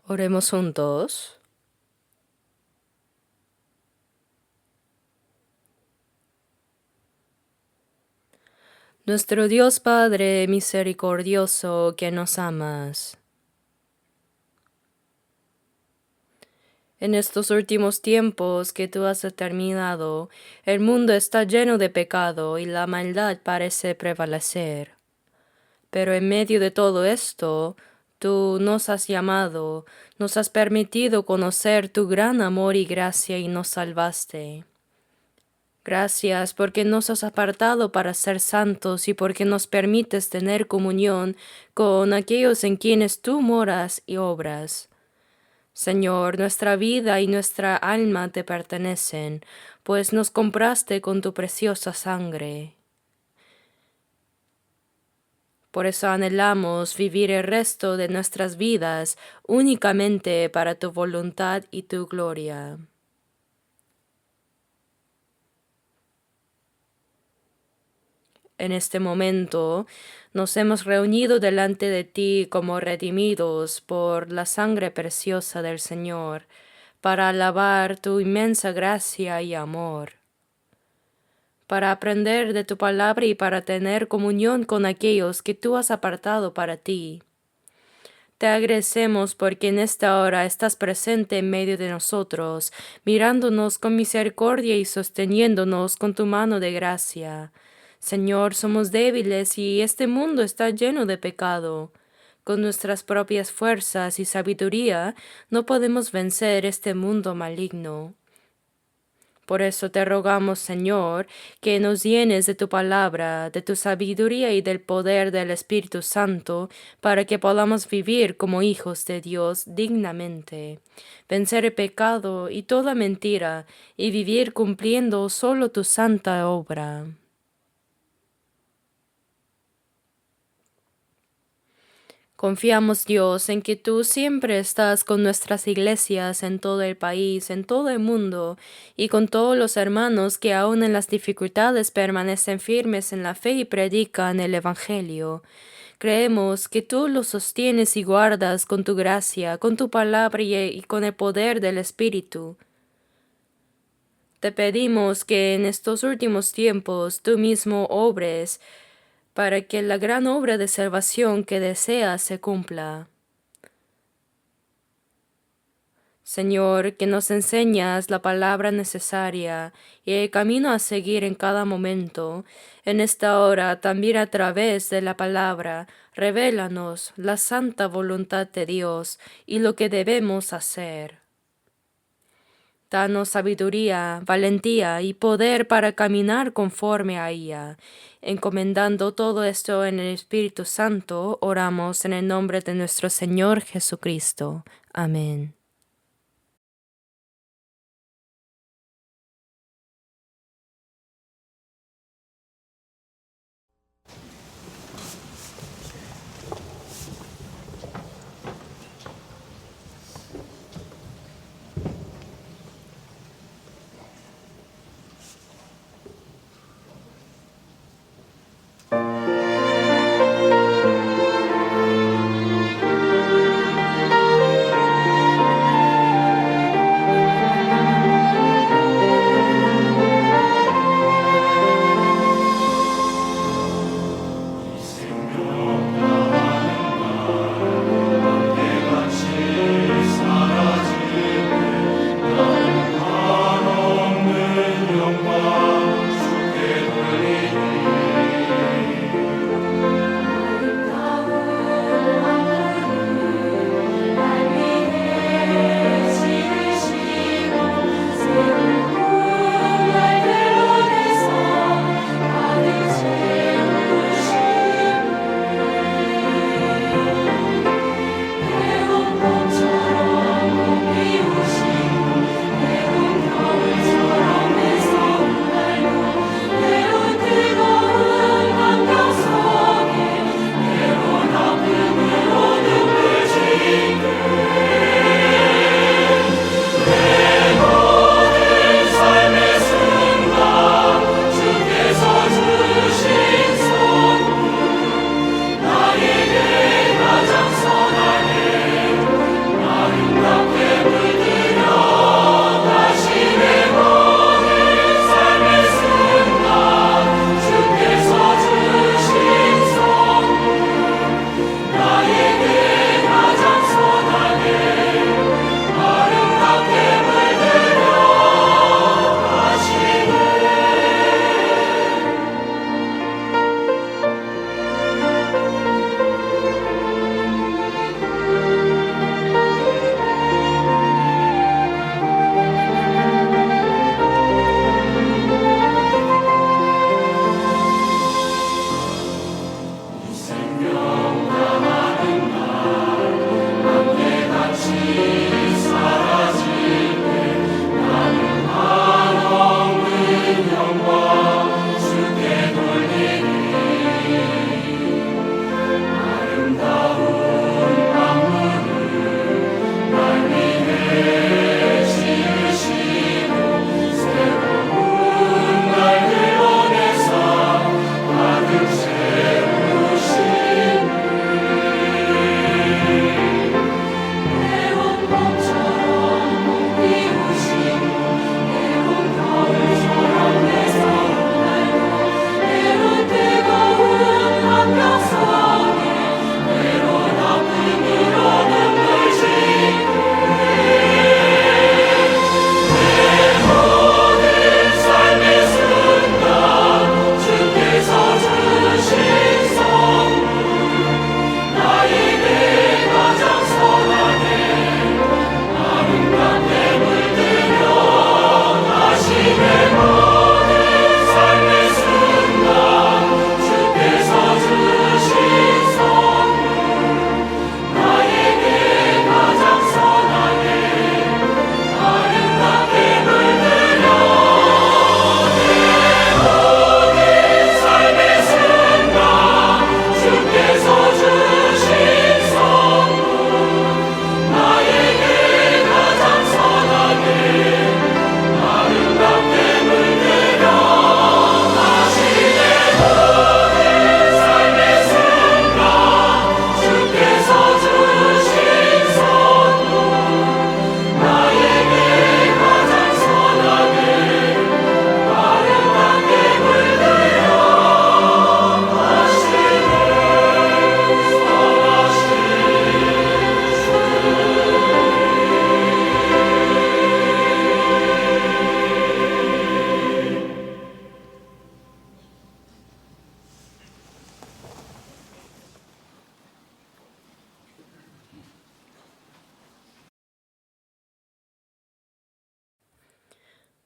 Oremos juntos. Nuestro Dios Padre misericordioso, que nos amas. En estos últimos tiempos que tú has determinado, el mundo está lleno de pecado y la maldad parece prevalecer. Pero en medio de todo esto, tú nos has llamado, nos has permitido conocer tu gran amor y gracia y nos salvaste. Gracias porque nos has apartado para ser santos y porque nos permites tener comunión con aquellos en quienes tú moras y obras. Señor, nuestra vida y nuestra alma te pertenecen, pues nos compraste con tu preciosa sangre. Por eso anhelamos vivir el resto de nuestras vidas únicamente para tu voluntad y tu gloria. En este momento nos hemos reunido delante de ti como redimidos por la sangre preciosa del Señor, para alabar tu inmensa gracia y amor, para aprender de tu palabra y para tener comunión con aquellos que tú has apartado para ti. Te agradecemos porque en esta hora estás presente en medio de nosotros, mirándonos con misericordia y sosteniéndonos con tu mano de gracia. Señor, somos débiles y este mundo está lleno de pecado. Con nuestras propias fuerzas y sabiduría no podemos vencer este mundo maligno. Por eso te rogamos, Señor, que nos llenes de tu palabra, de tu sabiduría y del poder del Espíritu Santo, para que podamos vivir como hijos de Dios dignamente, vencer el pecado y toda mentira, y vivir cumpliendo solo tu santa obra. Confiamos, Dios, en que tú siempre estás con nuestras iglesias en todo el país, en todo el mundo, y con todos los hermanos que aun en las dificultades permanecen firmes en la fe y predican el Evangelio. Creemos que tú los sostienes y guardas con tu gracia, con tu palabra y con el poder del Espíritu. Te pedimos que en estos últimos tiempos tú mismo obres para que la gran obra de salvación que deseas se cumpla. Señor, que nos enseñas la palabra necesaria y el camino a seguir en cada momento, en esta hora también a través de la palabra, revélanos la santa voluntad de Dios y lo que debemos hacer. Danos sabiduría, valentía y poder para caminar conforme a ella. Encomendando todo esto en el Espíritu Santo, oramos en el nombre de nuestro Señor Jesucristo. Amén.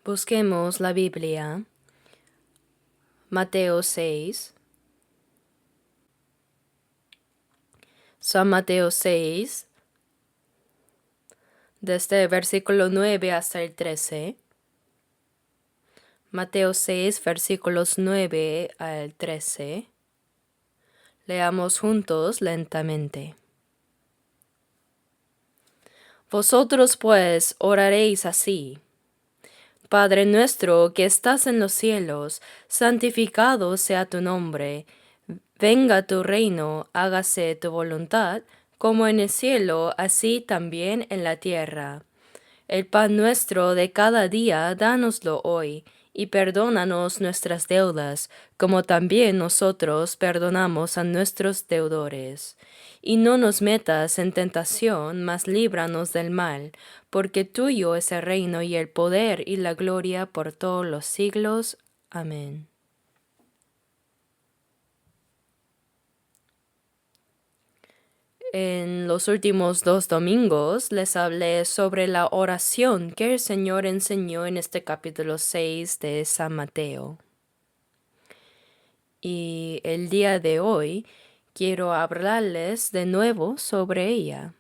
Busquemos la Biblia. Mateo 6. San Mateo 6, desde el versículo 9 hasta el 13. Mateo 6, versículos 9 al 13. Leamos juntos lentamente. Vosotros pues oraréis así: Padre nuestro que estás en los cielos, santificado sea tu nombre. Venga tu reino, hágase tu voluntad, como en el cielo, así también en la tierra. El pan nuestro de cada día, dánoslo hoy, y perdónanos nuestras deudas, como también nosotros perdonamos a nuestros deudores. Y no nos metas en tentación, mas líbranos del mal, porque tuyo es el reino y el poder y la gloria por todos los siglos. Amén. En los últimos 2 domingos les hablé sobre la oración que el Señor enseñó en este capítulo 6 de San Mateo. Y el día de hoy quiero hablarles de nuevo sobre ella.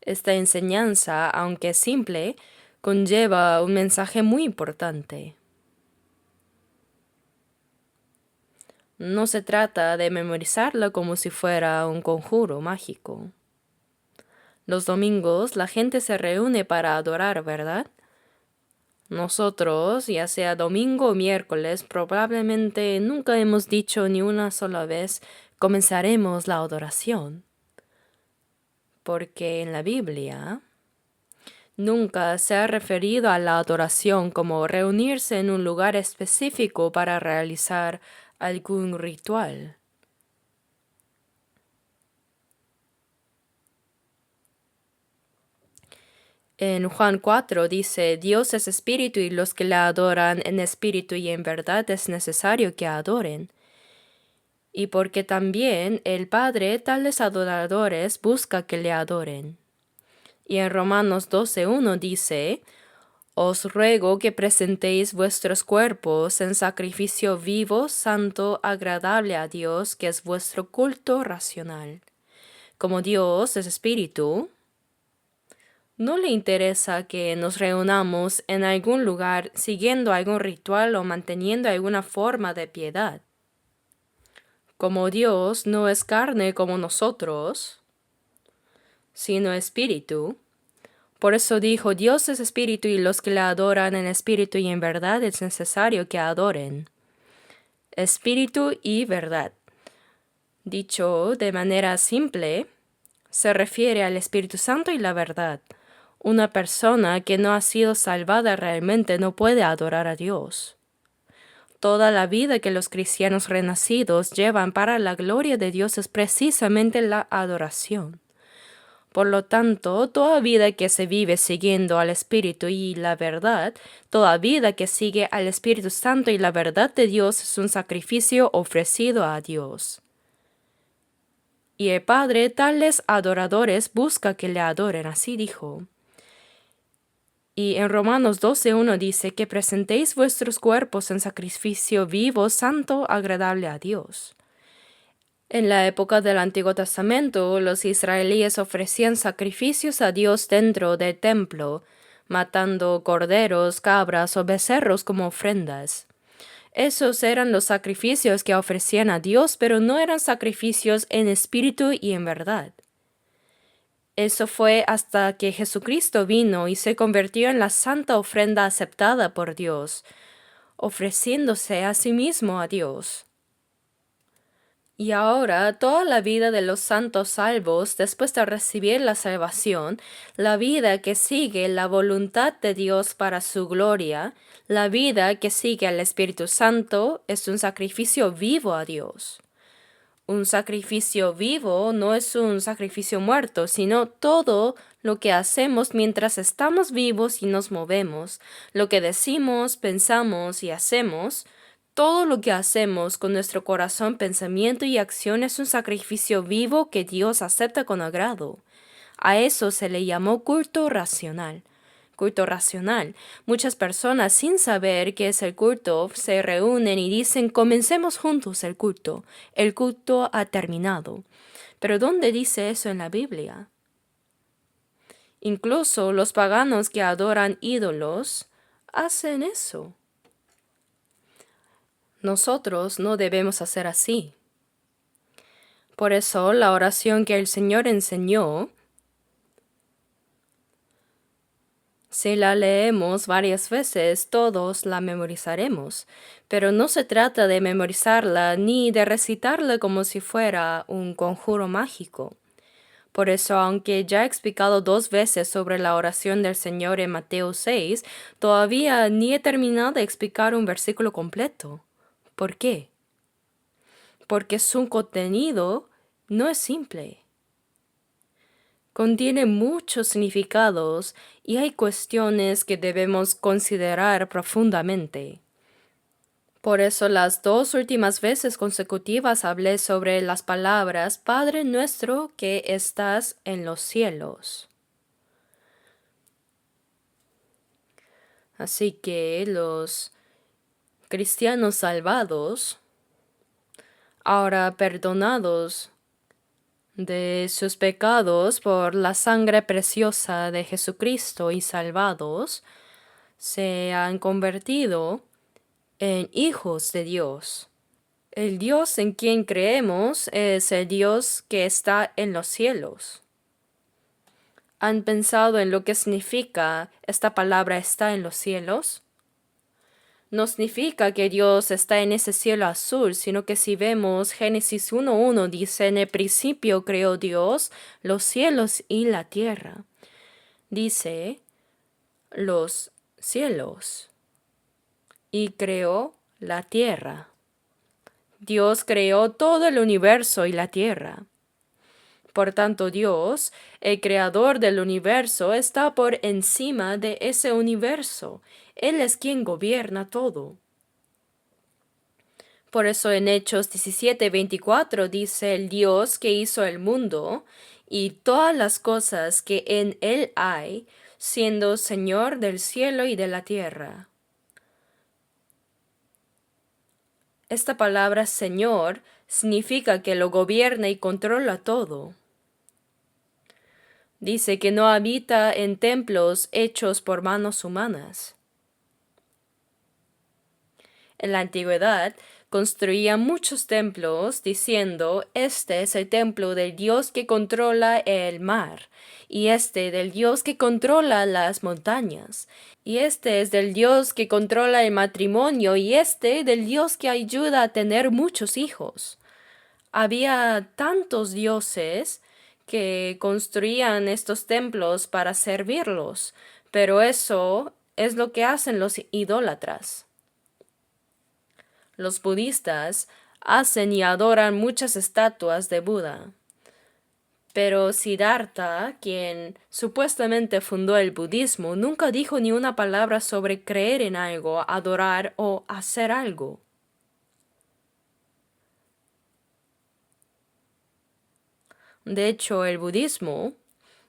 Esta enseñanza, aunque simple, conlleva un mensaje muy importante. No se trata de memorizarla como si fuera un conjuro mágico. Los domingos la gente se reúne para adorar, ¿verdad? Nosotros, ya sea domingo o miércoles, probablemente nunca hemos dicho ni una sola vez comenzaremos la adoración. Porque en la Biblia nunca se ha referido a la adoración como reunirse en un lugar específico para realizar algún ritual. En Juan 4 dice: Dios es espíritu y los que le adoran en espíritu y en verdad es necesario que adoren. Y porque también el Padre tales adoradores busca que le adoren. Y en Romanos 12:1 dice: Os ruego que presentéis vuestros cuerpos en sacrificio vivo, santo, agradable a Dios, que es vuestro culto racional. Como Dios es espíritu, no le interesa que nos reunamos en algún lugar siguiendo algún ritual o manteniendo alguna forma de piedad. Como Dios no es carne como nosotros, sino espíritu, por eso dijo: Dios es espíritu y los que le adoran en espíritu y en verdad es necesario que adoren. Espíritu y verdad. Dicho de manera simple, se refiere al Espíritu Santo y la verdad. Una persona que no ha sido salvada realmente no puede adorar a Dios. Toda la vida que los cristianos renacidos llevan para la gloria de Dios es precisamente la adoración. Por lo tanto, toda vida que se vive siguiendo al Espíritu y la verdad, toda vida que sigue al Espíritu Santo y la verdad de Dios es un sacrificio ofrecido a Dios. Y el Padre tales adoradores busca que le adoren, así dijo. Y en Romanos 12:1 dice que presentéis vuestros cuerpos en sacrificio vivo, santo, agradable a Dios. En la época del Antiguo Testamento, los israelíes ofrecían sacrificios a Dios dentro del templo, matando corderos, cabras o becerros como ofrendas. Esos eran los sacrificios que ofrecían a Dios, pero no eran sacrificios en espíritu y en verdad. Eso fue hasta que Jesucristo vino y se convirtió en la santa ofrenda aceptada por Dios, ofreciéndose a sí mismo a Dios. Y ahora toda la vida de los santos salvos, después de recibir la salvación, la vida que sigue la voluntad de Dios para su gloria, la vida que sigue al Espíritu Santo, es un sacrificio vivo a Dios. Un sacrificio vivo no es un sacrificio muerto, sino todo lo que hacemos mientras estamos vivos y nos movemos, lo que decimos, pensamos y hacemos. Todo lo que hacemos con nuestro corazón, pensamiento y acción es un sacrificio vivo que Dios acepta con agrado. A eso se le llamó culto racional. culto racional. Muchas personas, sin saber qué es el culto, se reúnen y dicen, comencemos juntos el culto. El culto ha terminado. Pero ¿dónde dice eso en la Biblia? Incluso los paganos que adoran ídolos hacen eso. Nosotros no debemos hacer así. Por eso la oración que el Señor enseñó, si la leemos varias veces, todos la memorizaremos. Pero no se trata de memorizarla ni de recitarla como si fuera un conjuro mágico. Por eso, aunque ya he explicado 2 veces sobre la oración del Señor en Mateo 6, todavía ni he terminado de explicar un versículo completo. ¿Por qué? Porque su contenido no es simple. Contiene muchos significados y hay cuestiones que debemos considerar profundamente. Por eso las 2 últimas veces consecutivas hablé sobre las palabras Padre nuestro que estás en los cielos. Así que los cristianos salvados, ahora perdonados de sus pecados por la sangre preciosa de Jesucristo y salvados, se han convertido en hijos de Dios. El Dios en quien creemos es el Dios que está en los cielos. ¿Han pensado en lo que significa esta palabra está en los cielos? No significa que Dios está en ese cielo azul, sino que si vemos Génesis 1:1 dice, en el principio creó Dios los cielos y la tierra. Dice, los cielos y creó la tierra. Dios creó todo el universo y la tierra. Por tanto, Dios, el creador del universo, está por encima de ese universo. Él es quien gobierna todo. Por eso en Hechos 17:24 dice el Dios que hizo el mundo y todas las cosas que en él hay, siendo Señor del cielo y de la tierra. Esta palabra Señor significa que lo gobierna y controla todo. Dice que no habita en templos hechos por manos humanas. En la antigüedad construían muchos templos diciendo, este es el templo del Dios que controla el mar, y este del Dios que controla las montañas, y este es del Dios que controla el matrimonio, y este del Dios que ayuda a tener muchos hijos. Había tantos dioses que construían estos templos para servirlos, pero eso es lo que hacen los idólatras. Los budistas hacen y adoran muchas estatuas de Buda. Pero Siddhartha, quien supuestamente fundó el budismo, nunca dijo ni una palabra sobre creer en algo, adorar o hacer algo. De hecho, el budismo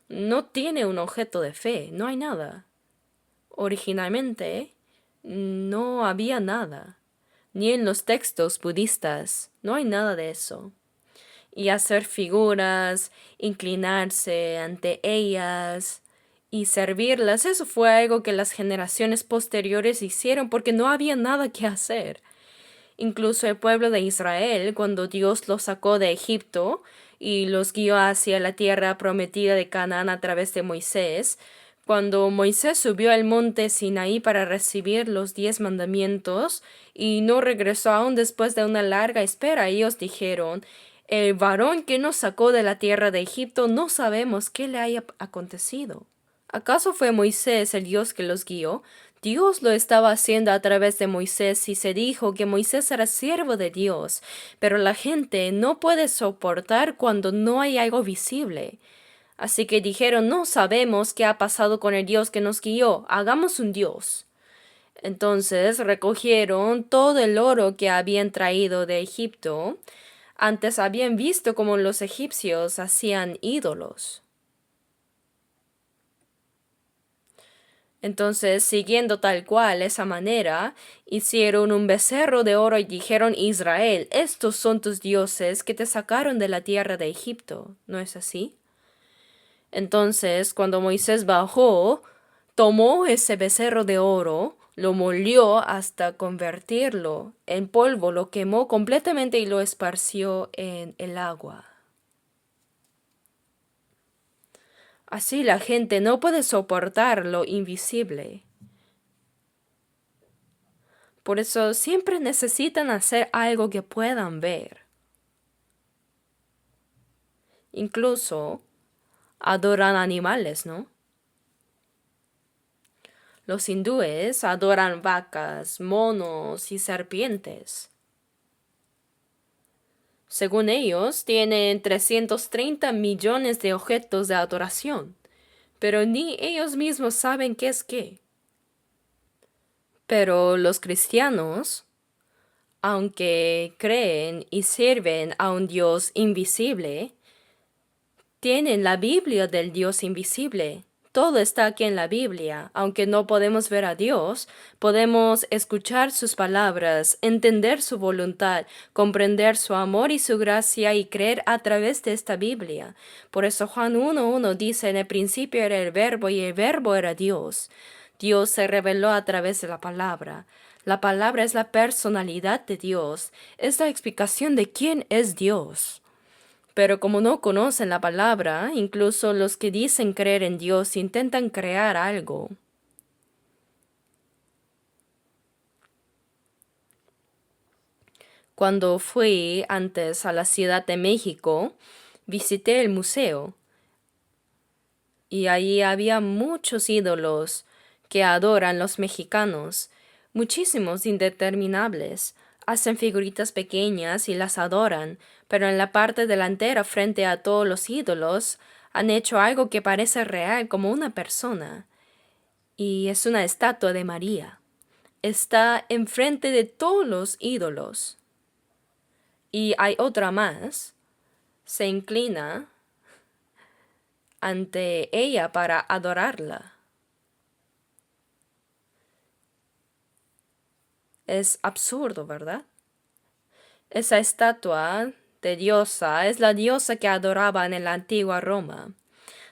no tiene un objeto de fe, no hay nada. Originalmente no había nada, ni en los textos budistas, no hay nada de eso. Y hacer figuras, inclinarse ante ellas y servirlas, eso fue algo que las generaciones posteriores hicieron porque no había nada que hacer. Incluso el pueblo de Israel, cuando Dios los sacó de Egipto y los guió hacia la tierra prometida de Canaán a través de Moisés, cuando Moisés subió al monte Sinaí para recibir los 10 mandamientos y no regresó aún después de una larga espera, ellos dijeron, el varón que nos sacó de la tierra de Egipto no sabemos qué le haya acontecido. ¿Acaso fue Moisés el Dios que los guió? Dios lo estaba haciendo a través de Moisés y se dijo que Moisés era siervo de Dios, pero la gente no puede soportar cuando no hay algo visible. Así que dijeron, no sabemos qué ha pasado con el Dios que nos guió, hagamos un Dios. Entonces recogieron todo el oro que habían traído de Egipto. Antes habían visto cómo los egipcios hacían ídolos. Entonces, siguiendo tal cual esa manera, hicieron un becerro de oro y dijeron: Israel, estos son tus dioses que te sacaron de la tierra de Egipto. ¿No es así? Entonces, cuando Moisés bajó, tomó ese becerro de oro, lo molió hasta convertirlo en polvo, lo quemó completamente y lo esparció en el agua. Así la gente no puede soportar lo invisible. Por eso siempre necesitan hacer algo que puedan ver. Incluso adoran animales, ¿no? Los hindúes adoran vacas, monos y serpientes. Según ellos, tienen 330 millones de objetos de adoración, pero ni ellos mismos saben qué es qué. Pero los cristianos, aunque creen y sirven a un Dios invisible, tienen la Biblia del Dios invisible. Todo está aquí en la Biblia. Aunque no podemos ver a Dios, podemos escuchar sus palabras, entender su voluntad, comprender su amor y su gracia y creer a través de esta Biblia. Por eso Juan 1:1 dice: en el principio era el Verbo y el Verbo era Dios. Dios se reveló a través de la palabra. La palabra es la personalidad de Dios, es la explicación de quién es Dios. Pero como no conocen la palabra, incluso los que dicen creer en Dios intentan crear algo. Cuando fui antes a la Ciudad de México, visité el museo y allí había muchos ídolos que adoran los mexicanos, muchísimos indeterminables. Hacen figuritas pequeñas y las adoran, pero en la parte delantera frente a todos los ídolos han hecho algo que parece real, como una persona, y es una estatua de María. Está enfrente de todos los ídolos. Y hay otra más. Se inclina ante ella para adorarla. Es absurdo, ¿verdad? Esa estatua de diosa es la diosa que adoraban en la antigua Roma.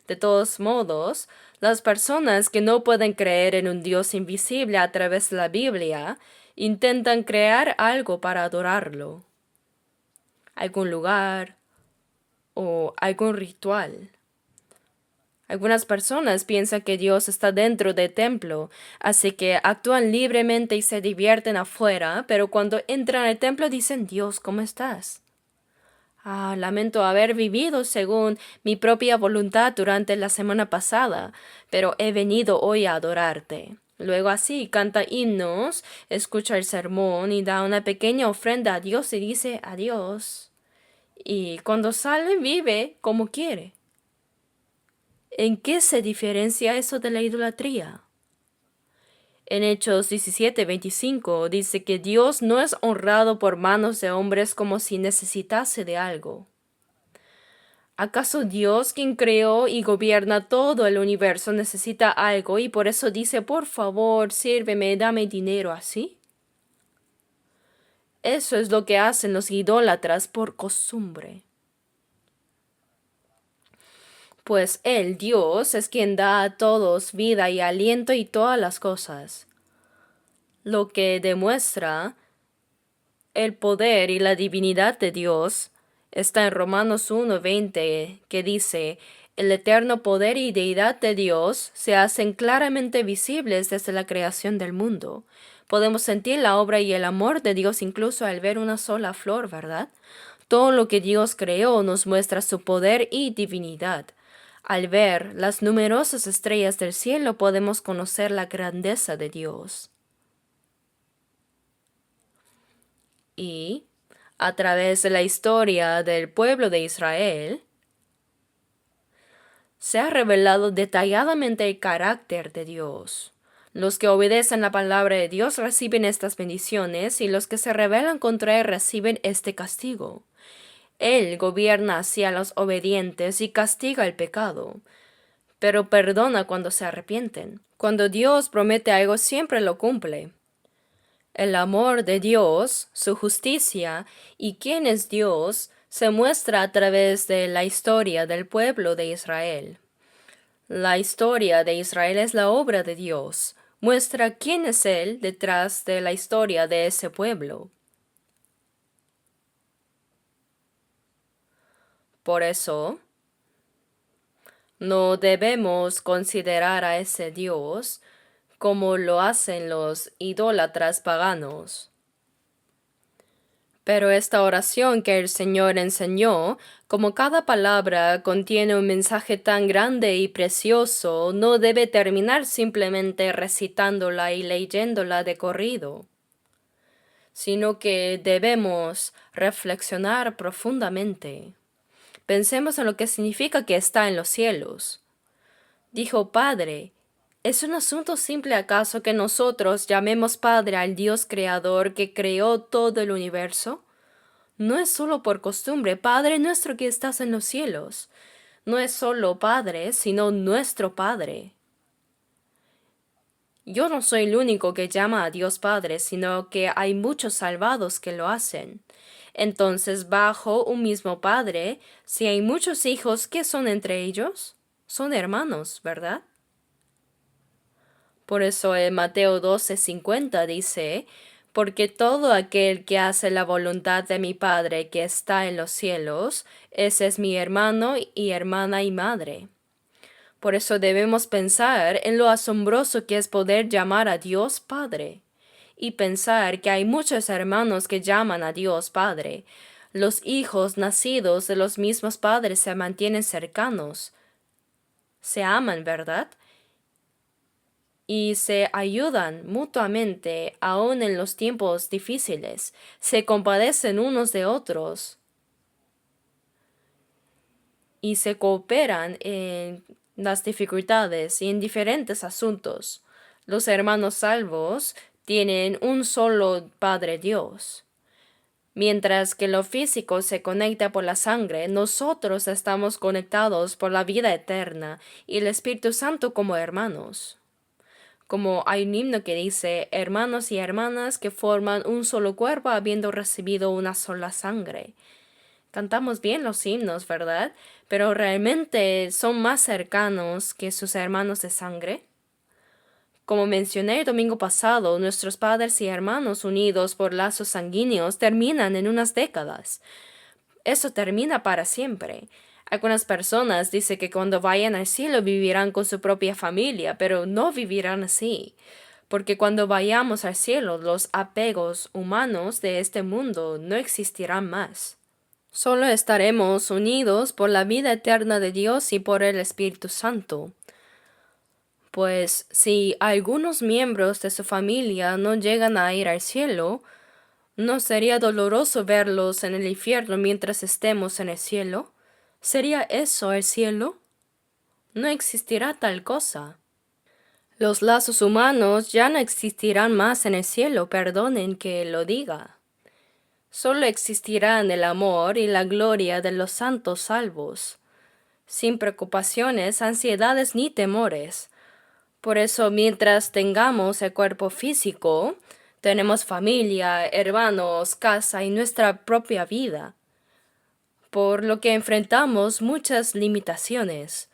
De todos modos, las personas que no pueden creer en un Dios invisible a través de la Biblia intentan crear algo para adorarlo. Algún lugar o algún ritual. Algunas personas piensan que Dios está dentro del templo, así que actúan libremente y se divierten afuera, pero cuando entran al templo dicen: Dios, ¿cómo estás? Lamento haber vivido según mi propia voluntad durante la semana pasada, pero he venido hoy a adorarte. Luego así canta himnos, escucha el sermón y da una pequeña ofrenda a Dios y dice adiós. Y cuando sale vive como quiere. ¿En qué se diferencia eso de la idolatría? En Hechos 17:25 dice que Dios no es honrado por manos de hombres como si necesitase de algo. ¿Acaso Dios, quien creó y gobierna todo el universo, necesita algo y por eso dice: por favor, sírveme, dame dinero así? Eso es lo que hacen los idólatras por costumbre. Pues Él, Dios, es quien da a todos vida y aliento y todas las cosas, lo que demuestra el poder y la divinidad de Dios. Está en Romanos 1:20, que dice: el eterno poder y deidad de Dios se hacen claramente visibles desde la creación del mundo. Podemos sentir la obra y el amor de Dios incluso al ver una sola flor, ¿verdad? Todo lo que Dios creó nos muestra su poder y divinidad. Al ver las numerosas estrellas del cielo podemos conocer la grandeza de Dios. Y, a través de la historia del pueblo de Israel, se ha revelado detalladamente el carácter de Dios. Los que obedecen la palabra de Dios reciben estas bendiciones y los que se rebelan contra Él reciben este castigo. Él gobierna hacia los obedientes y castiga el pecado. pero perdona cuando se arrepienten. Cuando Dios promete algo, siempre lo cumple. El amor de Dios, su justicia y quién es Dios se muestra a través de la historia del pueblo de Israel. La historia de Israel es la obra de Dios. Muestra quién es Él detrás de la historia de ese pueblo. Por eso, no debemos considerar a ese Dios como lo hacen los idólatras paganos. Pero esta oración que el Señor enseñó, como cada palabra contiene un mensaje tan grande y precioso, no debe terminar simplemente recitándola y leyéndola de corrido, sino que debemos reflexionar profundamente. Pensemos en lo que significa que está en los cielos. Dijo Padre. ¿Es un asunto simple acaso que nosotros llamemos Padre al Dios Creador que creó todo el universo? No es solo por costumbre, Padre nuestro que estás en los cielos. No es solo Padre, sino nuestro Padre. Yo no soy el único que llama a Dios Padre, sino que hay muchos salvados que lo hacen. Entonces, bajo un mismo Padre, si hay muchos hijos, ¿qué son entre ellos? Son hermanos, ¿verdad? Por eso en Mateo 12:50 dice, porque todo aquel que hace la voluntad de mi Padre que está en los cielos, ese es mi hermano y hermana y madre. Por eso debemos pensar en lo asombroso que es poder llamar a Dios Padre, y pensar que hay muchos hermanos que llaman a Dios Padre. Los hijos nacidos de los mismos padres se mantienen cercanos, se aman, ¿verdad? Y se ayudan mutuamente aun en los tiempos difíciles, se compadecen unos de otros y se cooperan en las dificultades y en diferentes asuntos. Los hermanos salvos tienen un solo Padre Dios. Mientras que lo físico se conecta por la sangre, nosotros estamos conectados por la vida eterna y el Espíritu Santo como hermanos. Como hay un himno que dice, hermanos y hermanas que forman un solo cuerpo habiendo recibido una sola sangre. Cantamos bien los himnos, ¿verdad? Pero ¿realmente son más cercanos que sus hermanos de sangre? Como mencioné el domingo pasado, nuestros padres y hermanos unidos por lazos sanguíneos terminan en unas décadas. Eso termina para siempre. Algunas personas dicen que cuando vayan al cielo vivirán con su propia familia, pero no vivirán así, porque cuando vayamos al cielo los apegos humanos de este mundo no existirán más. Solo estaremos unidos por la vida eterna de Dios y por el Espíritu Santo. Pues si algunos miembros de su familia no llegan a ir al cielo, ¿no sería doloroso verlos en el infierno mientras estemos en el cielo? ¿Sería eso el cielo? No existirá tal cosa. Los lazos humanos ya no existirán más en el cielo, perdonen que lo diga. Solo existirán el amor y la gloria de los santos salvos, sin preocupaciones, ansiedades ni temores. Por eso, mientras tengamos el cuerpo físico, tenemos familia, hermanos, casa y nuestra propia vida, por lo que enfrentamos muchas limitaciones.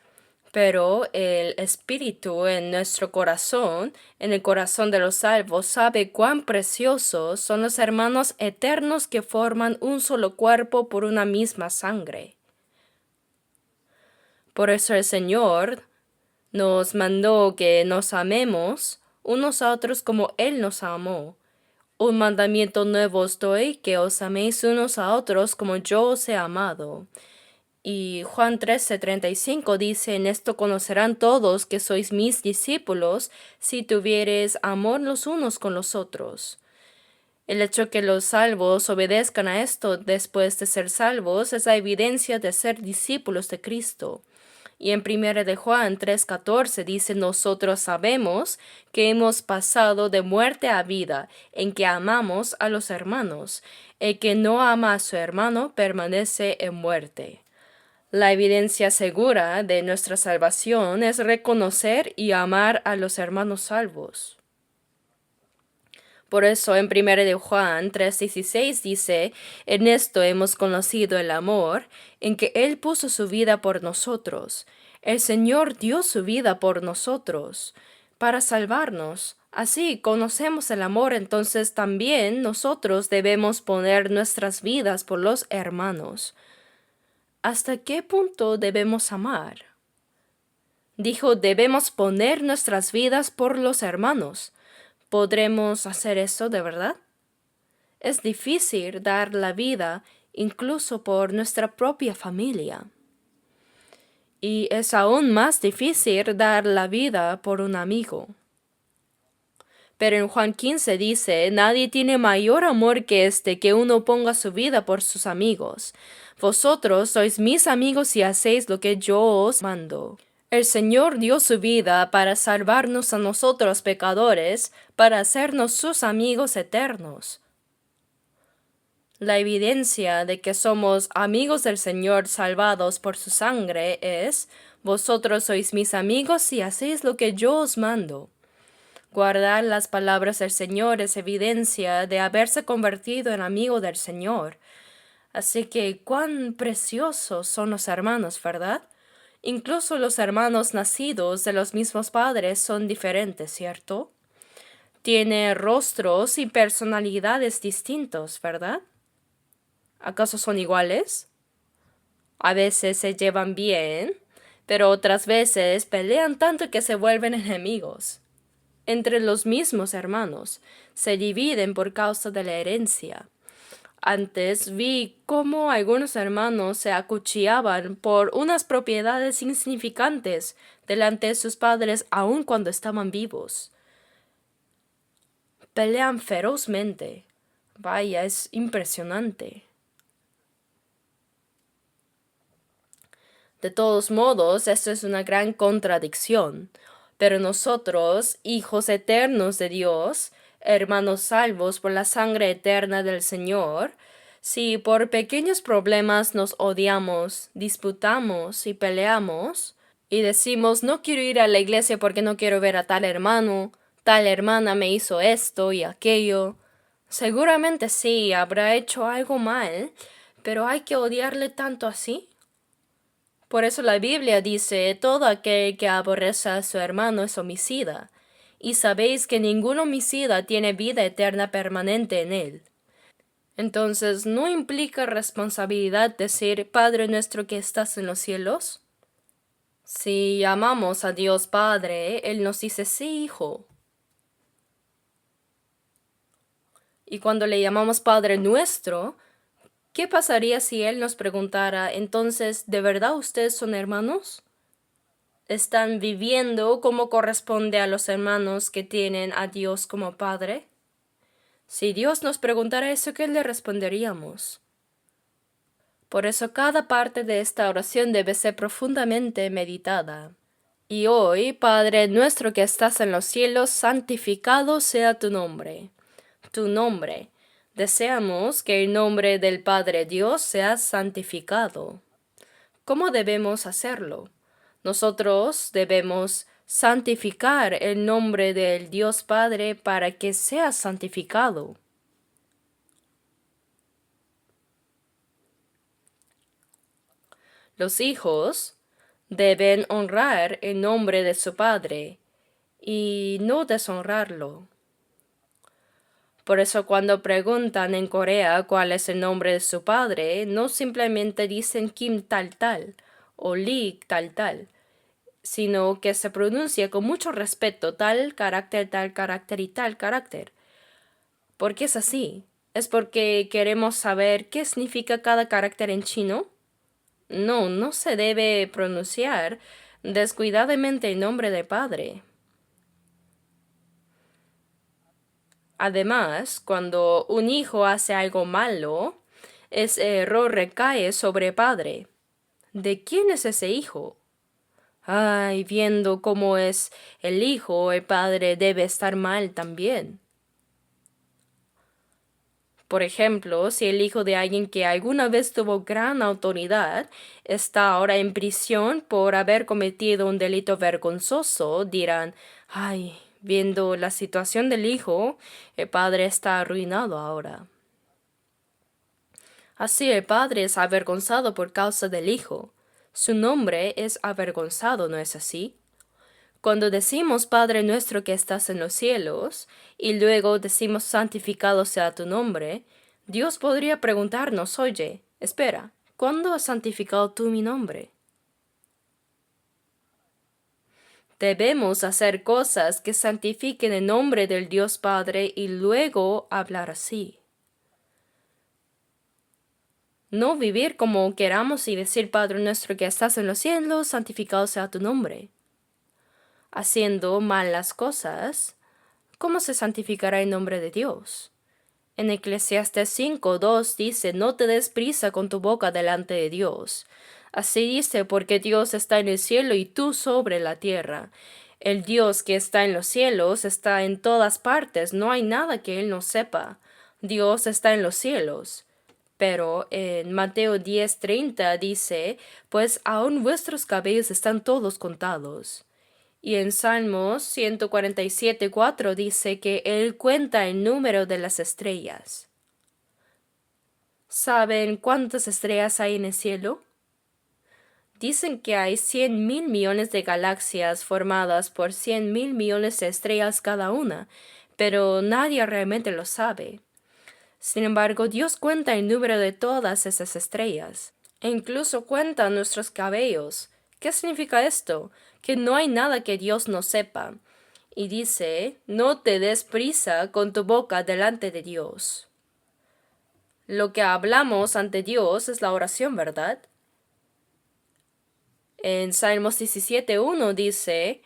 Pero el Espíritu en nuestro corazón, en el corazón de los salvos, sabe cuán preciosos son los hermanos eternos que forman un solo cuerpo por una misma sangre. Por eso el Señor nos mandó que nos amemos unos a otros como Él nos amó. Un mandamiento nuevo os doy, que os améis unos a otros como yo os he amado. Y Juan 13:35 dice, en esto conocerán todos que sois mis discípulos, si tuviereis amor los unos con los otros. El hecho que los salvos obedezcan a esto después de ser salvos es la evidencia de ser discípulos de Cristo. Y en 1 de Juan 3:14 dice, nosotros sabemos que hemos pasado de muerte a vida, en que amamos a los hermanos. El que no ama a su hermano permanece en muerte. La evidencia segura de nuestra salvación es reconocer y amar a los hermanos salvos. Por eso en 1 de Juan 3:16 dice, en esto hemos conocido el amor, en que Él puso su vida por nosotros. El Señor dio su vida por nosotros, para salvarnos. Así conocemos el amor, entonces también nosotros debemos poner nuestras vidas por los hermanos. ¿Hasta qué punto debemos amar? Dijo, debemos poner nuestras vidas por los hermanos. ¿Podremos hacer eso de verdad? Es difícil dar la vida incluso por nuestra propia familia. Y es aún más difícil dar la vida por un amigo. Pero en Juan 15 dice, nadie tiene mayor amor que este, que uno ponga su vida por sus amigos. Vosotros sois mis amigos si hacéis lo que yo os mando. El Señor dio su vida para salvarnos a nosotros pecadores, para hacernos sus amigos eternos. La evidencia de que somos amigos del Señor salvados por su sangre es, vosotros sois mis amigos si hacéis lo que yo os mando. Guardar las palabras del Señor es evidencia de haberse convertido en amigo del Señor. Así que cuán preciosos son los hermanos, ¿verdad? Incluso los hermanos nacidos de los mismos padres son diferentes, ¿cierto? Tienen rostros y personalidades distintos, ¿verdad? ¿Acaso son iguales? A veces se llevan bien, pero otras veces pelean tanto que se vuelven enemigos. Entre los mismos hermanos se dividen por causa de la herencia. Antes vi cómo algunos hermanos se acuchillaban por unas propiedades insignificantes delante de sus padres aun cuando estaban vivos. Pelean ferozmente. Vaya, es impresionante. De todos modos, esto es una gran contradicción. Pero nosotros, hijos eternos de Dios, hermanos salvos por la sangre eterna del Señor, si por pequeños problemas nos odiamos, disputamos y peleamos, y decimos no quiero ir a la iglesia porque no quiero ver a tal hermano, tal hermana me hizo esto y aquello, seguramente sí, habrá hecho algo mal, pero ¿hay que odiarle tanto así? Por eso la Biblia dice, todo aquel que aborrece a su hermano es homicida, y sabéis que ningún homicida tiene vida eterna permanente en él. Entonces, ¿no implica responsabilidad decir, Padre nuestro que estás en los cielos? Si amamos a Dios Padre, Él nos dice, sí, hijo. Y cuando le llamamos Padre nuestro, ¿qué pasaría si Él nos preguntara, entonces, ¿de verdad ustedes son hermanos? ¿Están viviendo como corresponde a los hermanos que tienen a Dios como Padre? Si Dios nos preguntara eso, ¿qué le responderíamos? Por eso cada parte de esta oración debe ser profundamente meditada. Y hoy, Padre nuestro que estás en los cielos, santificado sea tu nombre. Tu nombre. Deseamos que el nombre del Padre Dios sea santificado. ¿Cómo debemos hacerlo? Nosotros debemos santificar el nombre del Dios Padre para que sea santificado. Los hijos deben honrar el nombre de su padre y no deshonrarlo. Por eso cuando preguntan en Corea cuál es el nombre de su padre, no simplemente dicen Kim tal tal o Lee tal tal, sino que se pronuncia con mucho respeto tal carácter y tal carácter. ¿Por qué es así? ¿Es porque queremos saber qué significa cada carácter en chino? No, no se debe pronunciar descuidadamente el nombre de padre. Además, cuando un hijo hace algo malo, ese error recae sobre padre. ¿De quién es ese hijo? Ay, viendo cómo es el hijo, el padre debe estar mal también. Por ejemplo, si el hijo de alguien que alguna vez tuvo gran autoridad está ahora en prisión por haber cometido un delito vergonzoso, dirán, ay, viendo la situación del hijo, el padre está arruinado ahora. Así el padre es avergonzado por causa del hijo. Su nombre es avergonzado, ¿no es así? Cuando decimos Padre nuestro que estás en los cielos, y luego decimos santificado sea tu nombre, Dios podría preguntarnos, oye, espera, ¿cuándo has santificado tú mi nombre? Debemos hacer cosas que santifiquen el nombre del Dios Padre y luego hablar así. No vivir como queramos y decir Padre nuestro que estás en los cielos, santificado sea tu nombre. Haciendo mal las cosas, ¿cómo se santificará el nombre de Dios? En Eclesiastés 5:2 dice, no te des prisa con tu boca delante de Dios. Así dice, porque Dios está en el cielo y tú sobre la tierra. El Dios que está en los cielos está en todas partes, no hay nada que Él no sepa. Dios está en los cielos. Pero en Mateo 10:30 dice, pues aún vuestros cabellos están todos contados. Y en Salmos 147:4 dice que Él cuenta el número de las estrellas. ¿Saben cuántas estrellas hay en el cielo? Dicen que hay 100.000 millones de galaxias formadas por 100.000 millones de estrellas cada una, pero nadie realmente lo sabe. Sin embargo, Dios cuenta el número de todas esas estrellas, e incluso cuenta nuestros cabellos. ¿Qué significa esto? Que no hay nada que Dios no sepa. Y dice, no te des prisa con tu boca delante de Dios. Lo que hablamos ante Dios es la oración, ¿verdad? En Salmos 17:1 dice,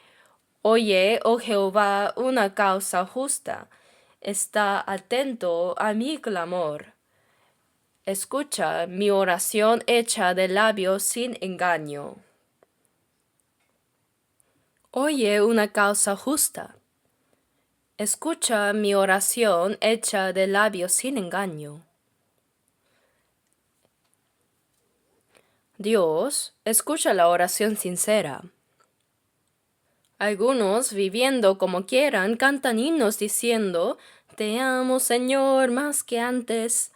oye, oh Jehová, una causa justa. Está atento a mi clamor. Escucha mi oración hecha de labios sin engaño. Oye una causa justa. Escucha mi oración hecha de labios sin engaño. Dios escucha la oración sincera. Algunos, viviendo como quieran, cantan himnos diciendo, Te amo, Señor, más que antes.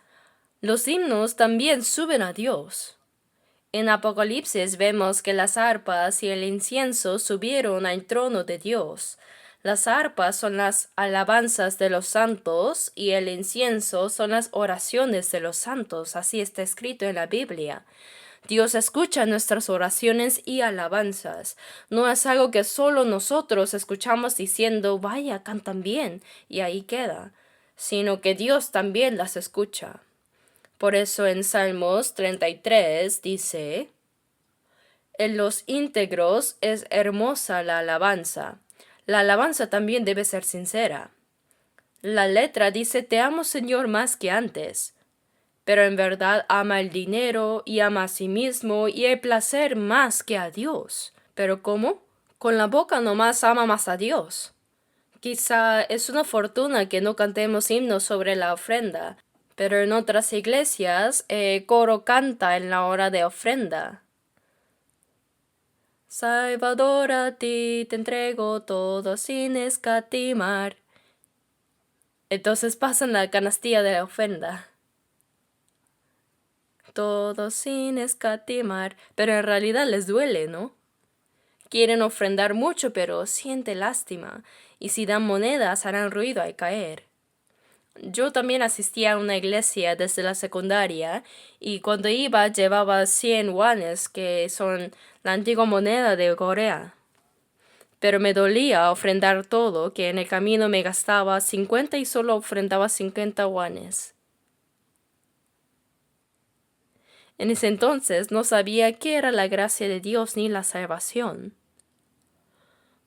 Los himnos también suben a Dios. En Apocalipsis vemos que las arpas y el incienso subieron al trono de Dios. Las arpas son las alabanzas de los santos y el incienso son las oraciones de los santos. Así está escrito en la Biblia. Dios escucha nuestras oraciones y alabanzas. No es algo que solo nosotros escuchamos diciendo, vaya, cantan bien, y ahí queda, sino que Dios también las escucha. Por eso en Salmos 33 dice, en los íntegros es hermosa la alabanza. La alabanza también debe ser sincera. La letra dice, te amo Señor más que antes. Pero en verdad ama el dinero y ama a sí mismo y el placer más que a Dios. ¿Pero cómo? Con la boca nomás ama más a Dios. Quizá es una fortuna que no cantemos himnos sobre la ofrenda, pero en otras iglesias el coro canta en la hora de ofrenda. Salvador, a ti te entrego todo sin escatimar. Entonces pasan la canastilla de la ofrenda. Todo sin escatimar, pero en realidad les duele, ¿no? Quieren ofrendar mucho, pero siente lástima, y si dan monedas harán ruido al caer. Yo también asistía a una iglesia desde la secundaria, y cuando iba llevaba 100 wones, que son la antigua moneda de Corea. Pero me dolía ofrendar todo, que en el camino me gastaba 50 y solo ofrendaba 50 wones. En ese entonces no sabía qué era la gracia de Dios ni la salvación.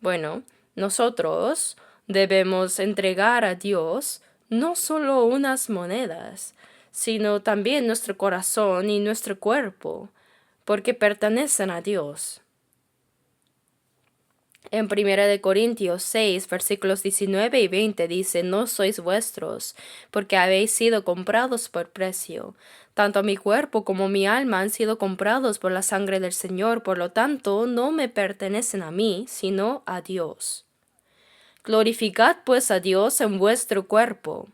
Bueno, nosotros debemos entregar a Dios no solo unas monedas, sino también nuestro corazón y nuestro cuerpo, porque pertenecen a Dios. En 1 Corintios 6, versículos 19 y 20 dice, no sois vuestros, porque habéis sido comprados por precio. Tanto mi cuerpo como mi alma han sido comprados por la sangre del Señor, por lo tanto no me pertenecen a mí, sino a Dios. Glorificad pues a Dios en vuestro cuerpo.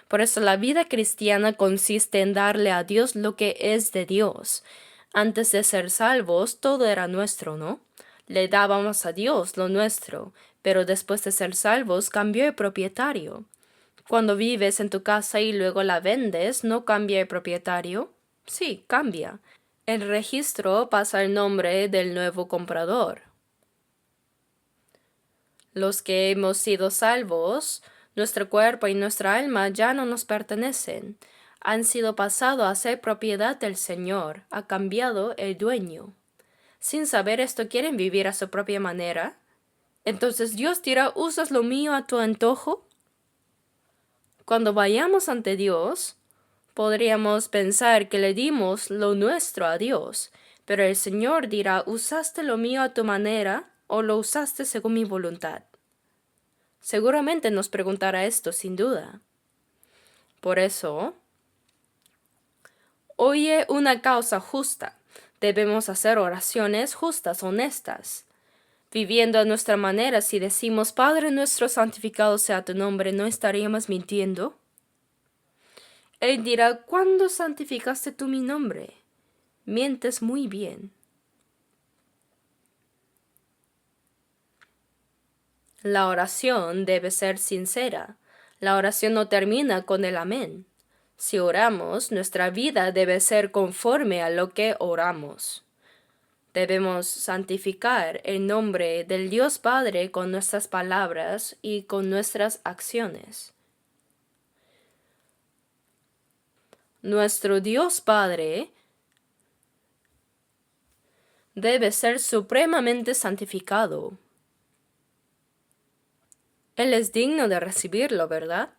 Por eso la vida cristiana consiste en darle a Dios lo que es de Dios. Antes de ser salvos, todo era nuestro, ¿no? Le dábamos a Dios lo nuestro, pero después de ser salvos cambió el propietario. Cuando vives en tu casa y luego la vendes, ¿no cambia el propietario? Sí, cambia. El registro pasa al nombre del nuevo comprador. Los que hemos sido salvos, nuestro cuerpo y nuestra alma ya no nos pertenecen. Han sido pasados a ser propiedad del Señor. Ha cambiado el dueño. Sin saber esto, ¿quieren vivir a su propia manera? Entonces Dios dirá, ¿usas lo mío a tu antojo? Cuando vayamos ante Dios, podríamos pensar que le dimos lo nuestro a Dios, pero el Señor dirá, ¿usaste lo mío a tu manera o lo usaste según mi voluntad? Seguramente nos preguntará esto, sin duda. Por eso, oye una causa justa. Debemos hacer oraciones justas, honestas. Viviendo a nuestra manera, si decimos, Padre nuestro, santificado sea tu nombre, ¿no estaríamos mintiendo? Él dirá, ¿cuándo santificaste tú mi nombre? Mientes muy bien. La oración debe ser sincera. La oración no termina con el amén. Si oramos, nuestra vida debe ser conforme a lo que oramos. Debemos santificar el nombre del Dios Padre con nuestras palabras y con nuestras acciones. Nuestro Dios Padre debe ser supremamente santificado. Él es digno de recibirlo, ¿verdad?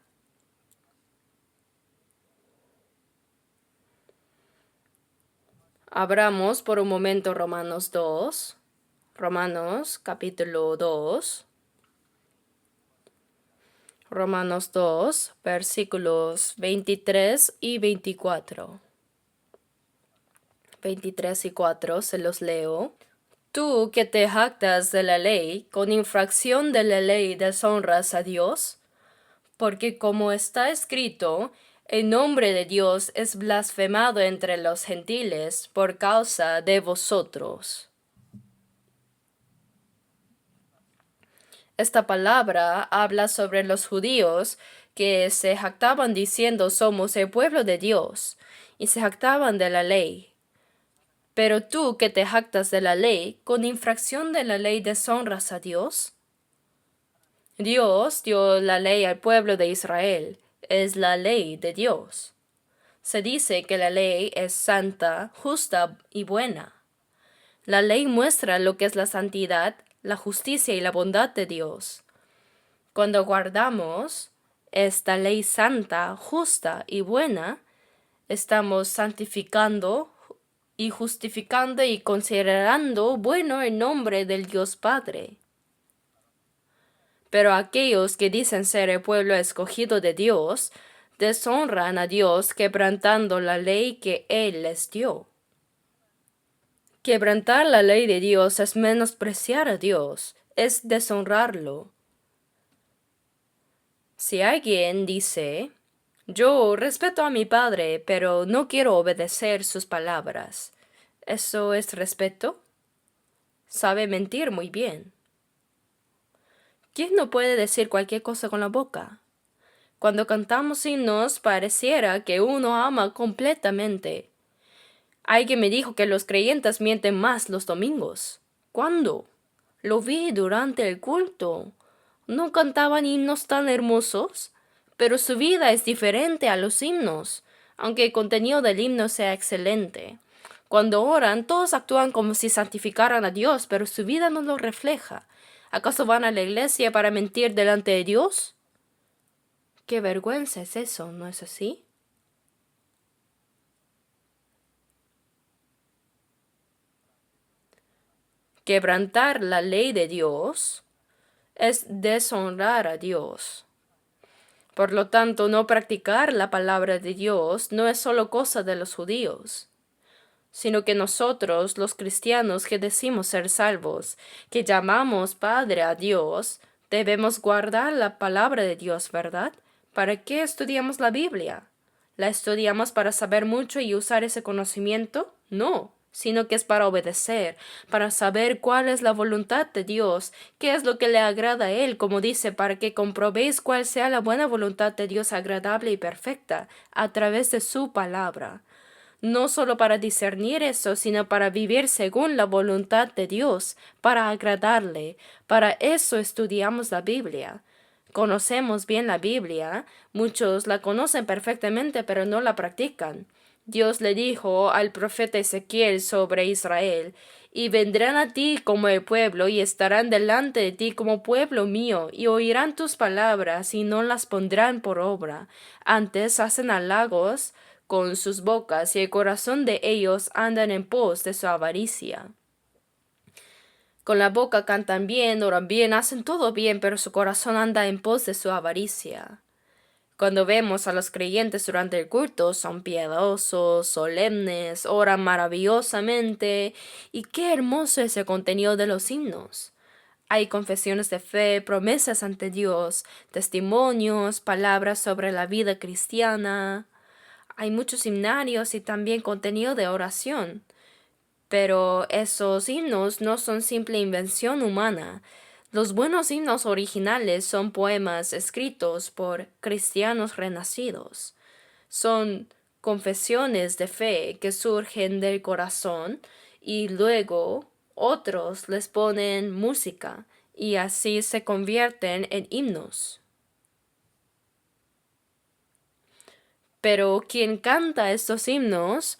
Abramos por un momento Romanos 2. Romanos capítulo 2. Romanos 2, versículos 23 y 24. 23 y 4 se los leo. Tú que te jactas de la ley, con infracción de la ley deshonras a Dios, porque como está escrito, el nombre de Dios es blasfemado entre los gentiles por causa de vosotros. Esta palabra habla sobre los judíos que se jactaban diciendo somos el pueblo de Dios y se jactaban de la ley. Pero tú que te jactas de la ley, con infracción de la ley deshonras a Dios. Dios dio la ley al pueblo de Israel, es la ley de Dios. Se dice que la ley es santa, justa y buena. La ley muestra lo que es la santidad, la justicia y la bondad de Dios. Cuando guardamos esta ley santa, justa y buena, estamos santificando y justificando y considerando bueno el nombre del Dios Padre. Pero aquellos que dicen ser el pueblo escogido de Dios, deshonran a Dios quebrantando la ley que Él les dio. Quebrantar la ley de Dios es menospreciar a Dios, es deshonrarlo. Si alguien dice, yo respeto a mi padre, pero no quiero obedecer sus palabras, ¿eso es respeto? Sabe mentir muy bien. ¿Quién no puede decir cualquier cosa con la boca? Cuando cantamos himnos pareciera que uno ama completamente. Alguien me dijo que los creyentes mienten más los domingos. ¿Cuándo? Lo vi durante el culto. No cantaban himnos tan hermosos, pero su vida es diferente a los himnos, aunque el contenido del himno sea excelente. Cuando oran, todos actúan como si santificaran a Dios, pero su vida no lo refleja. ¿Acaso van a la iglesia para mentir delante de Dios? Qué vergüenza es eso, ¿no es así? Quebrantar la ley de Dios es deshonrar a Dios. Por lo tanto, no practicar la palabra de Dios no es solo cosa de los judíos, sino que nosotros, los cristianos que decimos ser salvos, que llamamos Padre a Dios, debemos guardar la palabra de Dios, ¿verdad? ¿Para qué estudiamos la Biblia? ¿La estudiamos para saber mucho y usar ese conocimiento? No, sino que es para obedecer, para saber cuál es la voluntad de Dios, qué es lo que le agrada a Él, como dice, para que comprobéis cuál sea la buena voluntad de Dios agradable y perfecta, a través de su palabra. No solo para discernir eso, sino para vivir según la voluntad de Dios, para agradarle. Para eso estudiamos la Biblia. Conocemos bien la Biblia, muchos la conocen perfectamente, pero no la practican. Dios le dijo al profeta Ezequiel sobre Israel: y vendrán a ti como el pueblo, y estarán delante de ti como pueblo mío, y oirán tus palabras, y no las pondrán por obra. Antes hacen halagos con sus bocas, y el corazón de ellos andan en pos de su avaricia. Con la boca cantan bien, oran bien, hacen todo bien, pero su corazón anda en pos de su avaricia. Cuando vemos a los creyentes durante el culto, son piadosos, solemnes, oran maravillosamente, y qué hermoso es el contenido de los himnos. Hay confesiones de fe, promesas ante Dios, testimonios, palabras sobre la vida cristiana. Hay muchos himnarios y también contenido de oración. Pero esos himnos no son simple invención humana. Los buenos himnos originales son poemas escritos por cristianos renacidos. Son confesiones de fe que surgen del corazón y luego otros les ponen música y así se convierten en himnos. Pero quien canta estos himnos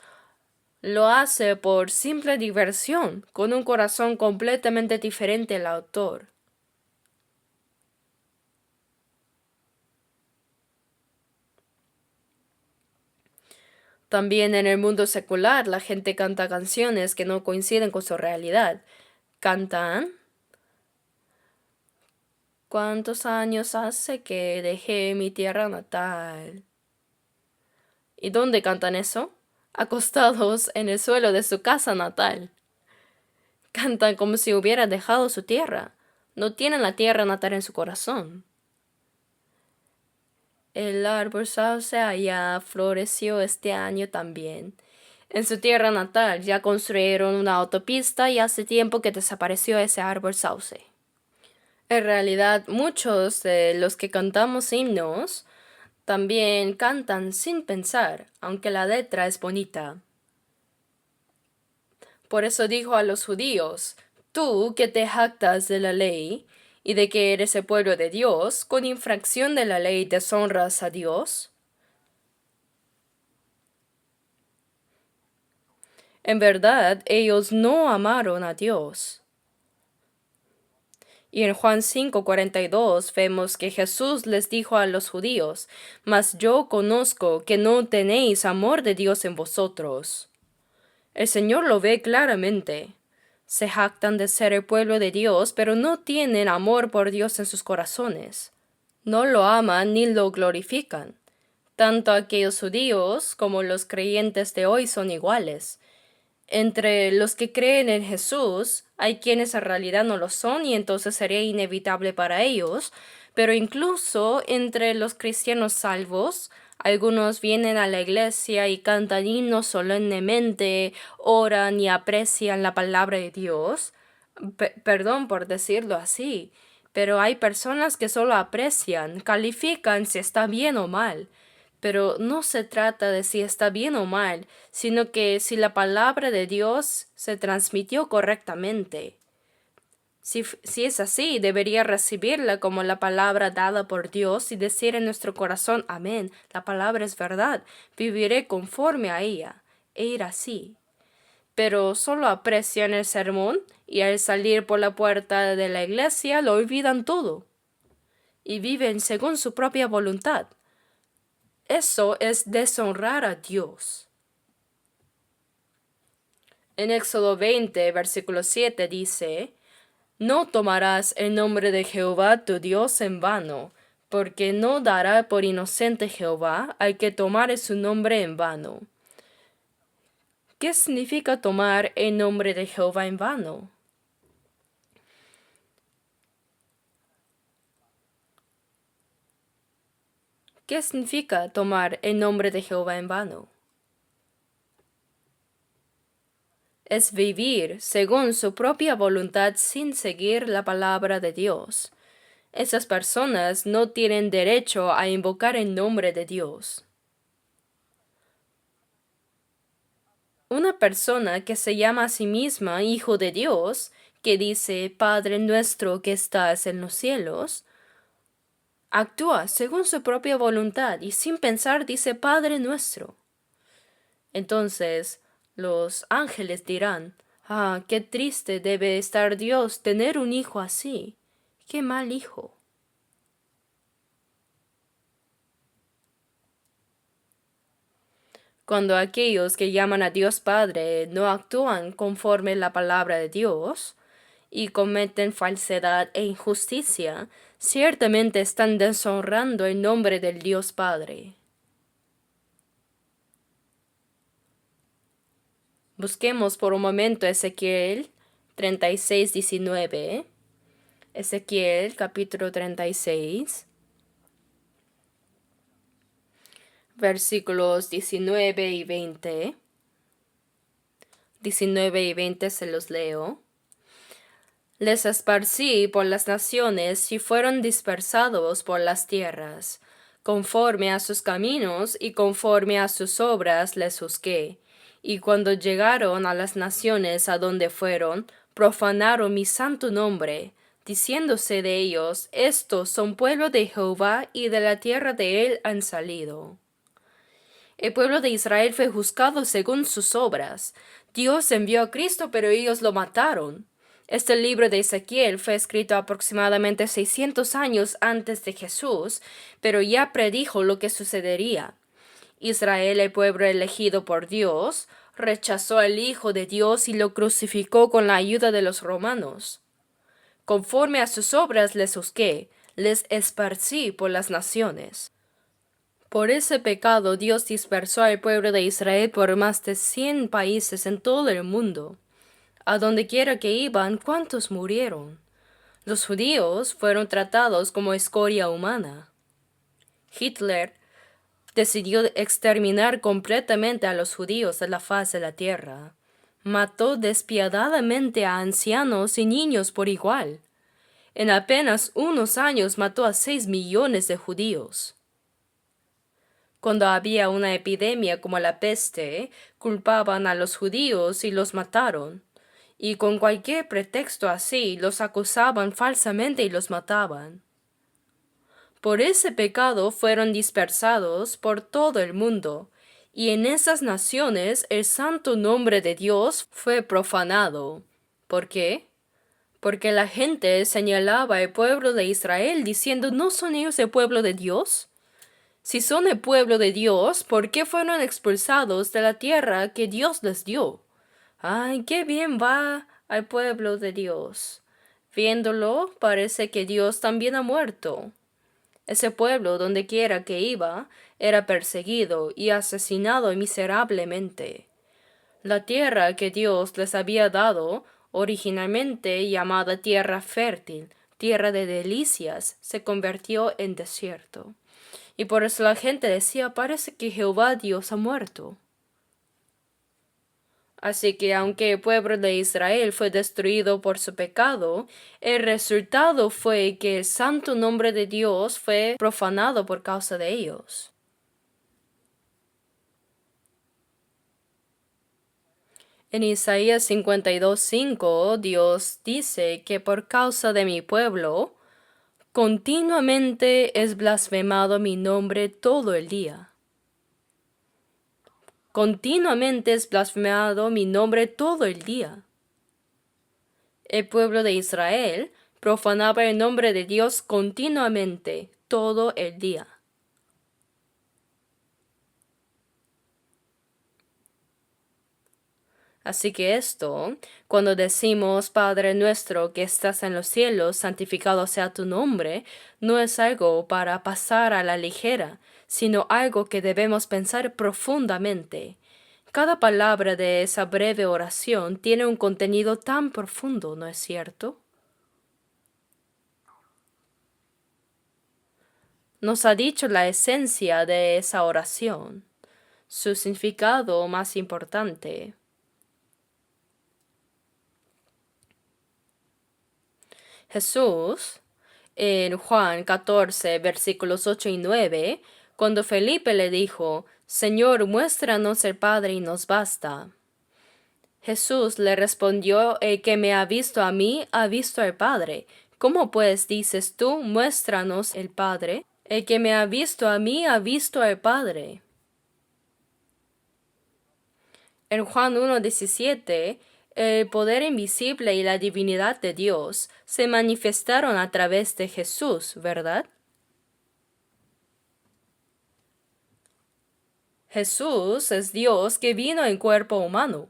lo hace por simple diversión, con un corazón completamente diferente al autor. También en el mundo secular la gente canta canciones que no coinciden con su realidad. Cantan: ¿cuántos años hace que dejé mi tierra natal? ¿Y dónde cantan eso? Acostados en el suelo de su casa natal. Cantan como si hubieran dejado su tierra. No tienen la tierra natal en su corazón. El árbol sauce allá floreció este año también. En su tierra natal ya construyeron una autopista y hace tiempo que desapareció ese árbol sauce. En realidad, muchos de los que cantamos himnos también cantan sin pensar, aunque la letra es bonita. Por eso dijo a los judíos: tú que te jactas de la ley y de que eres el pueblo de Dios, con infracción de la ley deshonras a Dios. En verdad, ellos no amaron a Dios. Y en Juan 5:42 vemos que Jesús les dijo a los judíos: mas yo conozco que no tenéis amor de Dios en vosotros. El Señor lo ve claramente. Se jactan de ser el pueblo de Dios, pero no tienen amor por Dios en sus corazones. No lo aman ni lo glorifican. Tanto aquellos judíos como los creyentes de hoy son iguales. Entre los que creen en Jesús hay quienes en realidad no lo son y entonces sería inevitable para ellos, pero incluso entre los cristianos salvos, algunos vienen a la iglesia y cantan himnos solemnemente, oran y aprecian la palabra de Dios. Perdón por decirlo así, pero hay personas que solo aprecian, califican si está bien o mal. Pero no se trata de si está bien o mal, sino que si la palabra de Dios se transmitió correctamente. Si es así, debería recibirla como la palabra dada por Dios y decir en nuestro corazón: amén, la palabra es verdad, viviré conforme a ella, e ir así. Pero solo aprecian el sermón y al salir por la puerta de la iglesia lo olvidan todo y viven según su propia voluntad. Eso es deshonrar a Dios. En Éxodo 20, versículo 7 dice, no tomarás el nombre de Jehová tu Dios en vano, porque no dará por inocente Jehová al que tomare su nombre en vano. ¿Qué significa tomar el nombre de Jehová en vano? ¿Qué significa tomar el nombre de Jehová en vano? Es vivir según su propia voluntad sin seguir la palabra de Dios. Esas personas no tienen derecho a invocar el nombre de Dios. Una persona que se llama a sí misma hijo de Dios, que dice Padre nuestro que estás en los cielos, actúa según su propia voluntad y sin pensar dice Padre nuestro. Entonces los ángeles dirán, ah, qué triste debe estar Dios tener un hijo así. Qué mal hijo. Cuando aquellos que llaman a Dios Padre no actúan conforme la palabra de Dios y cometen falsedad e injusticia, ciertamente están deshonrando el nombre del Dios Padre. Busquemos por un momento Ezequiel 36:19. Ezequiel capítulo 36, versículos 19 y 20. 19 y 20 se los leo. Les esparcí por las naciones y fueron dispersados por las tierras. Conforme a sus caminos y conforme a sus obras les juzgué. Y cuando llegaron a las naciones a donde fueron, profanaron mi santo nombre, diciéndose de ellos, estos son pueblo de Jehová y de la tierra de él han salido. El pueblo de Israel fue juzgado según sus obras. Dios envió a Cristo, pero ellos lo mataron. Este libro de Ezequiel fue escrito aproximadamente 600 años antes de Jesús, pero ya predijo lo que sucedería. Israel, el pueblo elegido por Dios, rechazó al Hijo de Dios y lo crucificó con la ayuda de los romanos. Conforme a sus obras les juzgué, les esparcí por las naciones. Por ese pecado Dios dispersó al pueblo de Israel por más de 100 países en todo el mundo. A donde quiera que iban, ¿cuántos murieron? Los judíos fueron tratados como escoria humana. Hitler decidió exterminar completamente a los judíos de la faz de la tierra. Mató despiadadamente a ancianos y niños por igual. En apenas unos años mató a 6 millones de judíos. Cuando había una epidemia como la peste, culpaban a los judíos y los mataron. Y con cualquier pretexto así los acusaban falsamente y los mataban. Por ese pecado fueron dispersados por todo el mundo, y en esas naciones el santo nombre de Dios fue profanado. ¿Por qué? Porque la gente señalaba al pueblo de Israel diciendo, ¿no son ellos el pueblo de Dios? Si son el pueblo de Dios, ¿por qué fueron expulsados de la tierra que Dios les dio? ¡Ay, qué bien va al pueblo de Dios! Viéndolo, parece que Dios también ha muerto. Ese pueblo, donde quiera que iba, era perseguido y asesinado miserablemente. La tierra que Dios les había dado, originalmente llamada tierra fértil, tierra de delicias, se convirtió en desierto. Y por eso la gente decía, parece que Jehová Dios ha muerto. Así que aunque el pueblo de Israel fue destruido por su pecado, el resultado fue que el santo nombre de Dios fue profanado por causa de ellos. En Isaías 52:5, Dios dice que por causa de mi pueblo, continuamente es blasfemado mi nombre todo el día. Continuamente es blasfemado mi nombre todo el día. El pueblo de Israel profanaba el nombre de Dios continuamente, todo el día. Así que cuando decimos Padre nuestro que estás en los cielos, santificado sea tu nombre, no es algo para pasar a la ligera, sino algo que debemos pensar profundamente. Cada palabra de esa breve oración tiene un contenido tan profundo, ¿no es cierto? Nos ha dicho la esencia de esa oración, su significado más importante. Jesús, en Juan 14, versículos 8 y 9, cuando Felipe le dijo, Señor, muéstranos el Padre y nos basta. Jesús le respondió, el que me ha visto a mí, ha visto al Padre. ¿Cómo pues dices tú, muéstranos el Padre? El que me ha visto a mí, ha visto al Padre. En Juan 1:17, el poder invisible y la divinidad de Dios se manifestaron a través de Jesús, ¿verdad? Jesús es Dios que vino en cuerpo humano.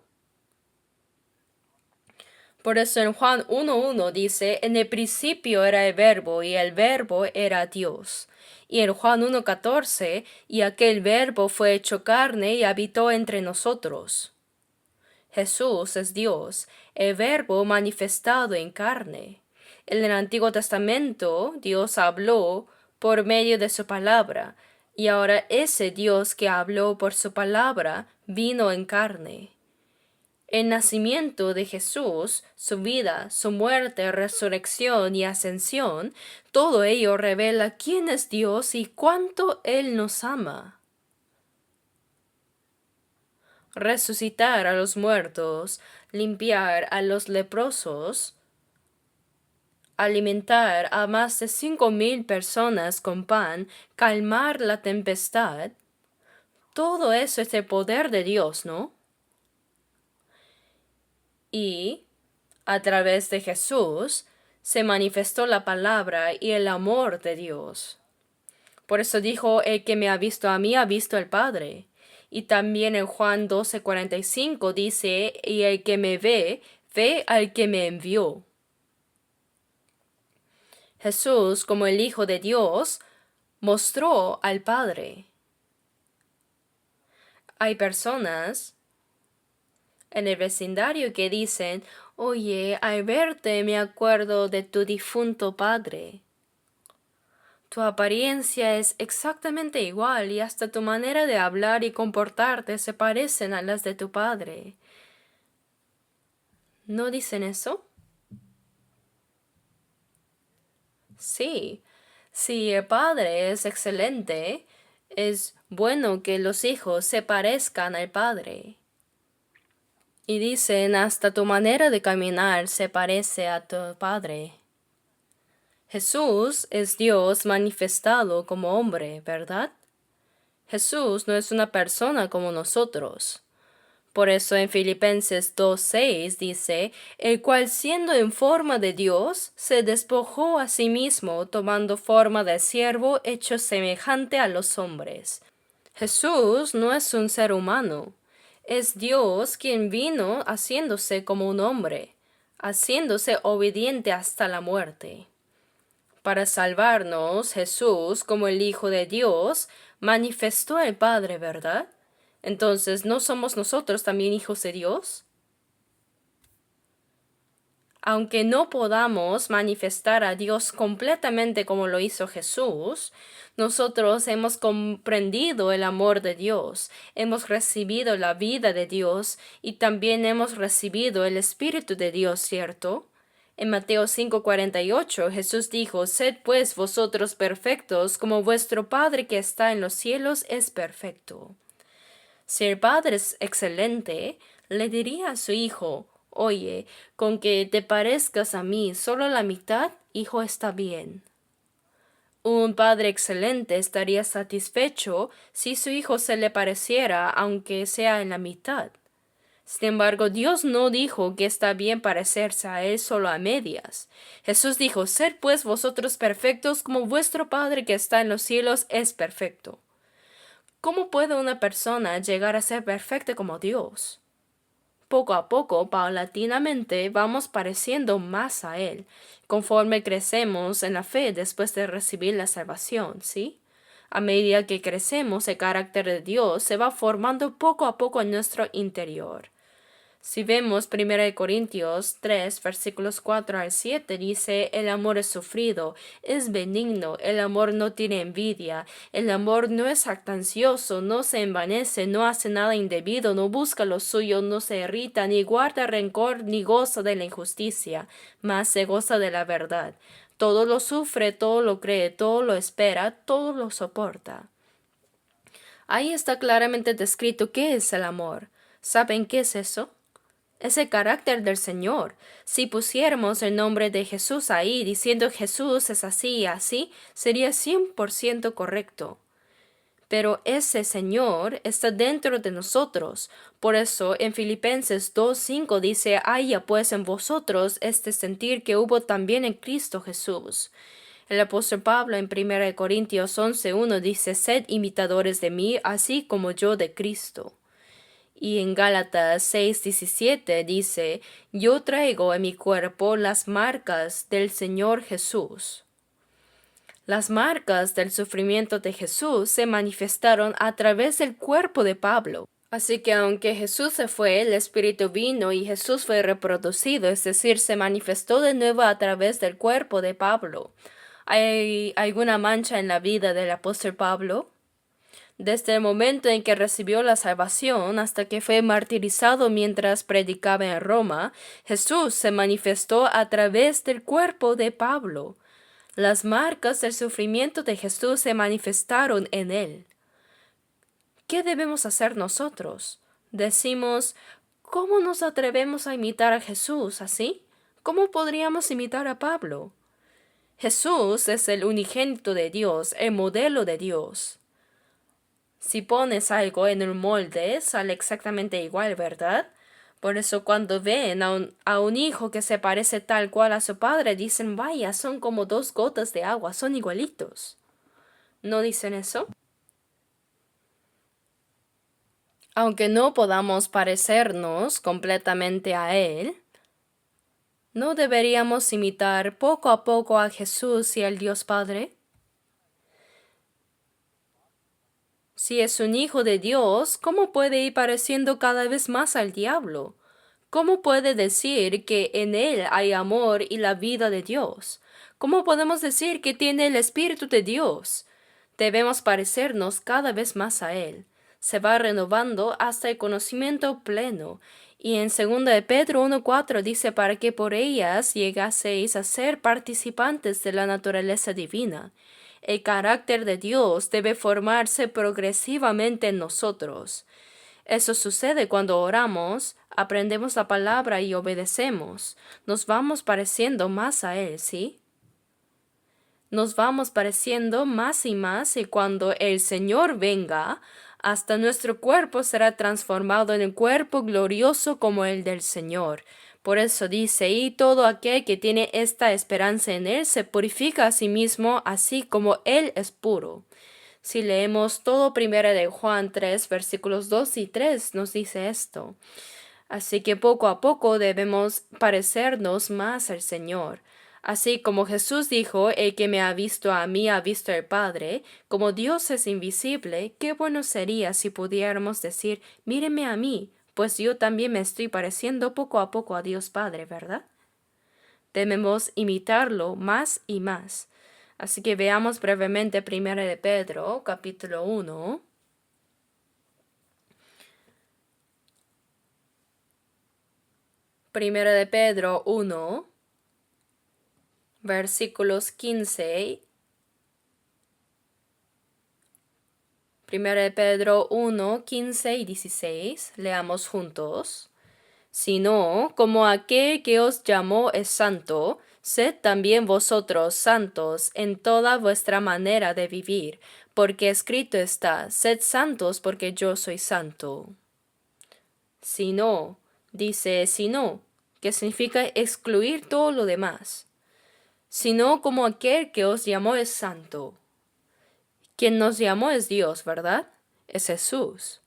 Por eso en Juan 1:1 dice, en el principio era el verbo y el verbo era Dios. Y en Juan 1:14, y aquel verbo fue hecho carne y habitó entre nosotros. Jesús es Dios, el verbo manifestado en carne. En el Antiguo Testamento Dios habló por medio de su palabra, y ahora ese Dios que habló por su palabra vino en carne. El nacimiento de Jesús, su vida, su muerte, resurrección y ascensión, todo ello revela quién es Dios y cuánto Él nos ama. Resucitar a los muertos, limpiar a los leprosos, alimentar a más de 5,000 personas con pan, calmar la tempestad, todo eso es el poder de Dios, ¿no? Y, a través de Jesús, se manifestó la palabra y el amor de Dios. Por eso dijo, el que me ha visto a mí ha visto al Padre. Y también en Juan 12:45 dice, y el que me ve, ve al que me envió. Jesús, como el Hijo de Dios, mostró al Padre. Hay personas en el vecindario que dicen, oye, al verte me acuerdo de tu difunto padre. Tu apariencia es exactamente igual y hasta tu manera de hablar y comportarte se parecen a las de tu padre. ¿No dicen eso? Sí, si el padre es excelente, es bueno que los hijos se parezcan al padre. Y dicen, hasta tu manera de caminar se parece a tu padre. Jesús es Dios manifestado como hombre, ¿verdad? Jesús no es una persona como nosotros. Por eso en Filipenses 2:6 dice, el cual siendo en forma de Dios, se despojó a sí mismo, tomando forma de siervo, hecho semejante a los hombres. Jesús no es un ser humano, es Dios quien vino haciéndose como un hombre, haciéndose obediente hasta la muerte. Para salvarnos, Jesús, como el Hijo de Dios, manifestó al Padre, ¿verdad? Entonces, ¿no somos nosotros también hijos de Dios? Aunque no podamos manifestar a Dios completamente como lo hizo Jesús, nosotros hemos comprendido el amor de Dios, hemos recibido la vida de Dios y también hemos recibido el Espíritu de Dios, ¿cierto? En Mateo 5:48 Jesús dijo, Sed pues vosotros perfectos, como vuestro Padre que está en los cielos es perfecto. Si el Padre es excelente, le diría a su Hijo, Oye, con que te parezcas a mí solo la mitad, hijo, está bien. Un padre excelente estaría satisfecho si su hijo se le pareciera, aunque sea en la mitad. Sin embargo, Dios no dijo que está bien parecerse a Él solo a medias. Jesús dijo, Sed pues vosotros perfectos como vuestro Padre que está en los cielos es perfecto. ¿Cómo puede una persona llegar a ser perfecta como Dios? poco a poco, paulatinamente, vamos pareciendo más a Él, conforme crecemos en la fe después de recibir la salvación, ¿sí? A medida que crecemos, el carácter de Dios se va formando poco a poco en nuestro interior. Si vemos 1 Corintios 3, versículos 4 al 7, dice, el amor es sufrido, es benigno, el amor no tiene envidia, el amor no es jactancioso, no se envanece, no hace nada indebido, no busca lo suyo, no se irrita, ni guarda rencor, ni goza de la injusticia, mas se goza de la verdad. Todo lo sufre, todo lo cree, todo lo espera, todo lo soporta. Ahí está claramente descrito qué es el amor. ¿Saben qué es eso? Es el carácter del Señor. Si pusiéramos el nombre de Jesús ahí, diciendo Jesús es así y así, sería 100% correcto. Pero ese Señor está dentro de nosotros. Por eso en Filipenses 2:5 dice, haya pues en vosotros este sentir que hubo también en Cristo Jesús. El apóstol Pablo en 1 Corintios 11:1 dice, sed imitadores de mí, así como yo de Cristo. Y en Gálatas 6:17 dice, yo traigo en mi cuerpo las marcas del Señor Jesús. Las marcas del sufrimiento de Jesús se manifestaron a través del cuerpo de Pablo. Así que aunque Jesús se fue, el Espíritu vino y Jesús fue reproducido, es decir, se manifestó de nuevo a través del cuerpo de Pablo. ¿Hay alguna mancha en la vida del apóstol Pablo? Desde el momento en que recibió la salvación hasta que fue martirizado mientras predicaba en Roma, Jesús se manifestó a través del cuerpo de Pablo. Las marcas del sufrimiento de Jesús se manifestaron en él. ¿Qué debemos hacer nosotros? Decimos, ¿cómo nos atrevemos a imitar a Jesús así? ¿Cómo podríamos imitar a Pablo? Jesús es el unigénito de Dios, el modelo de Dios. Si pones algo en un molde, sale exactamente igual, ¿verdad? Por eso cuando ven a un hijo que se parece tal cual a su padre, dicen, vaya, son como dos gotas de agua, son igualitos. ¿No dicen eso? Aunque no podamos parecernos completamente a Él, ¿no deberíamos imitar poco a poco a Jesús y al Dios Padre? Si es un hijo de Dios, ¿cómo puede ir pareciendo cada vez más al diablo? ¿Cómo puede decir que en él hay amor y la vida de Dios? ¿Cómo podemos decir que tiene el Espíritu de Dios? Debemos parecernos cada vez más a él. Se va renovando hasta el conocimiento pleno. Y en 2 de Pedro 1:4 dice para que por ellas llegaseis a ser participantes de la naturaleza divina. El carácter de Dios debe formarse progresivamente en nosotros. Eso sucede cuando oramos, aprendemos la palabra y obedecemos. Nos vamos pareciendo más a Él, ¿sí? Nos vamos pareciendo más y cuando el Señor venga, hasta nuestro cuerpo será transformado en un cuerpo glorioso como el del Señor. Por eso dice, y todo aquel que tiene esta esperanza en Él se purifica a sí mismo, así como Él es puro. Si leemos todo 1 de Juan 3, versículos 2 y 3, nos dice esto. Así que poco a poco debemos parecernos más al Señor. Así como Jesús dijo, el que me ha visto a mí ha visto al Padre, como Dios es invisible, qué bueno sería si pudiéramos decir, míreme a mí, pues yo también me estoy pareciendo poco a poco a Dios Padre, ¿verdad? Debemos imitarlo más y más. Así que veamos brevemente 1 de Pedro, capítulo 1. Primera de Pedro 1, versículos 15. Primera de Pedro 1, 15 y 16. Leamos juntos. Sino, como aquel que os llamó es santo, sed también vosotros santos en toda vuestra manera de vivir, porque escrito está, sed santos porque yo soy santo. Sino, dice sino, que significa excluir todo lo demás. Sino como aquel que os llamó es santo. Quien nos llamó es Dios, ¿verdad? Es Jesús.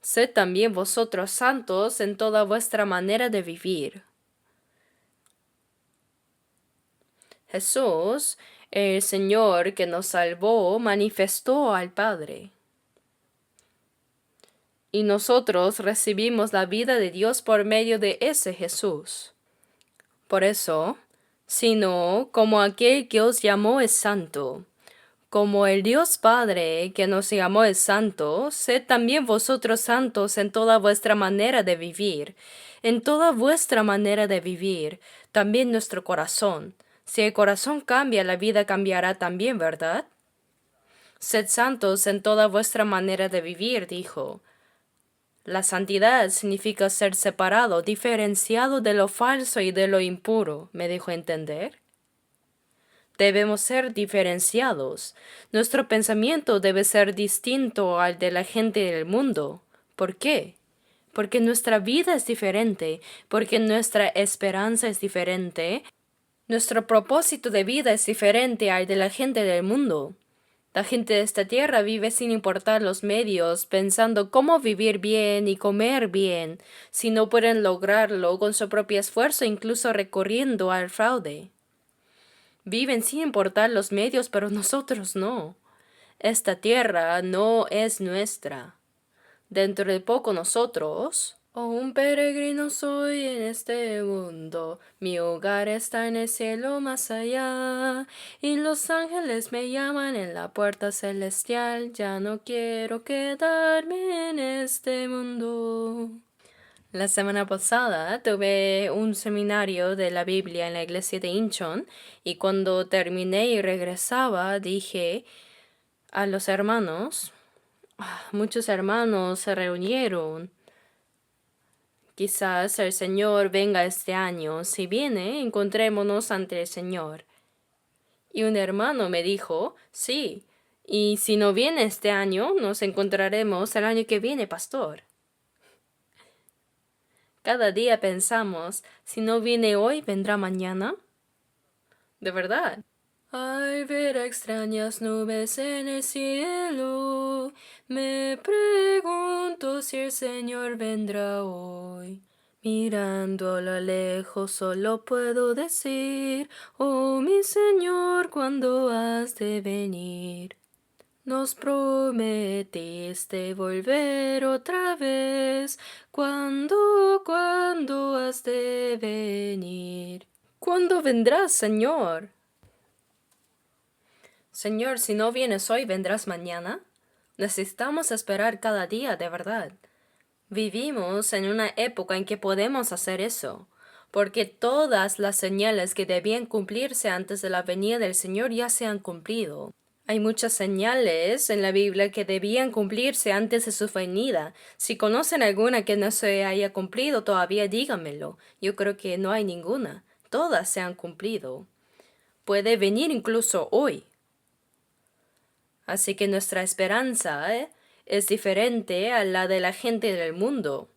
Sed también vosotros santos en toda vuestra manera de vivir. Jesús, el Señor que nos salvó, manifestó al Padre. Y nosotros recibimos la vida de Dios por medio de ese Jesús. Por eso, sino como aquel que os llamó es santo, como el Dios Padre que nos llamó es santo, sed también vosotros santos en toda vuestra manera de vivir, en toda vuestra manera de vivir, también nuestro corazón. Si el corazón cambia, la vida cambiará también, ¿verdad? Sed santos en toda vuestra manera de vivir, dijo. La santidad significa ser separado, diferenciado de lo falso y de lo impuro, me dejó entender. Debemos ser diferenciados. Nuestro pensamiento debe ser distinto al de la gente del mundo. ¿Por qué? Porque nuestra vida es diferente, porque nuestra esperanza es diferente, nuestro propósito de vida es diferente al de la gente del mundo. La gente de esta tierra vive sin importar los medios, pensando cómo vivir bien y comer bien, si no pueden lograrlo con su propio esfuerzo, incluso recurriendo al fraude. Viven sin importar los medios, pero nosotros no. Esta tierra no es nuestra. Dentro de poco nosotros, oh, un peregrino soy en este mundo, mi hogar está en el cielo más allá, y los ángeles me llaman en la puerta celestial, ya no quiero quedarme en este mundo. La semana pasada tuve un seminario de la Biblia en la iglesia de Incheon y cuando terminé y regresaba dije a los hermanos, muchos hermanos se reunieron. Quizás el Señor venga este año. Si viene, encontrémonos ante el Señor. Y un hermano me dijo, sí, y si no viene este año, nos encontraremos el año que viene, pastor. Cada día pensamos, si no viene hoy, ¿vendrá mañana? De verdad. Al ver extrañas nubes en el cielo, me pregunto si el Señor vendrá hoy. Mirando a lo lejos solo puedo decir, oh mi Señor, ¿cuándo has de venir? Nos prometiste volver otra vez. ¿Cuándo has de venir? ¿Cuándo vendrás, Señor? Señor, si no vienes hoy, ¿vendrás mañana? Necesitamos esperar cada día, de verdad. Vivimos en una época en que podemos hacer eso, porque todas las señales que debían cumplirse antes de la venida del Señor ya se han cumplido. Hay muchas señales en la Biblia que debían cumplirse antes de su venida. Si conocen alguna que no se haya cumplido todavía, díganmelo. Yo creo que no hay ninguna. Todas se han cumplido. Puede venir incluso hoy. Así que nuestra esperanza es diferente a la de la gente del mundo.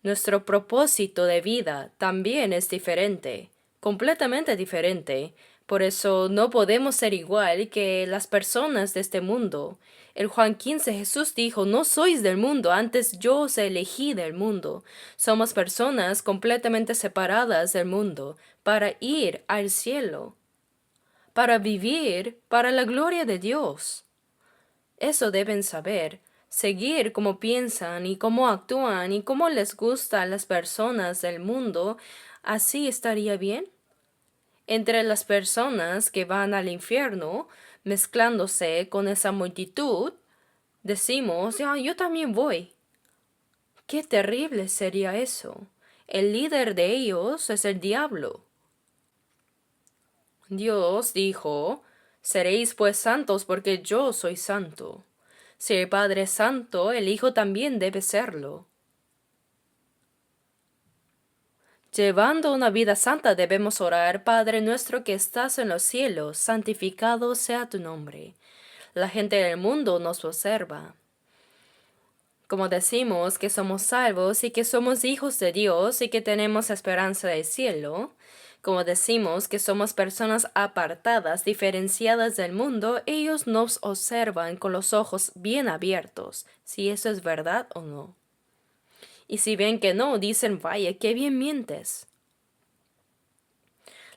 Nuestro propósito de vida también es diferente, completamente diferente. Por eso no podemos ser igual que las personas de este mundo. En Juan 15 Jesús dijo, no sois del mundo, antes yo os elegí del mundo. Somos personas completamente separadas del mundo para ir al cielo, para vivir para la gloria de Dios. Eso deben saber. Seguir como piensan y cómo actúan y cómo les gusta a las personas del mundo, ¿así estaría bien? Entre las personas que van al infierno, mezclándose con esa multitud, decimos, yo también voy. Qué terrible sería eso. El líder de ellos es el diablo. Dios dijo, seréis pues santos porque yo soy santo. Si el Padre es santo, el Hijo también debe serlo. Llevando una vida santa debemos orar, Padre nuestro que estás en los cielos, santificado sea tu nombre. La gente del mundo nos observa. Como decimos que somos salvos y que somos hijos de Dios y que tenemos esperanza del cielo, como decimos que somos personas apartadas, diferenciadas del mundo, ellos nos observan con los ojos bien abiertos, si eso es verdad o no. Y si ven que no, dicen, vaya, qué bien mientes.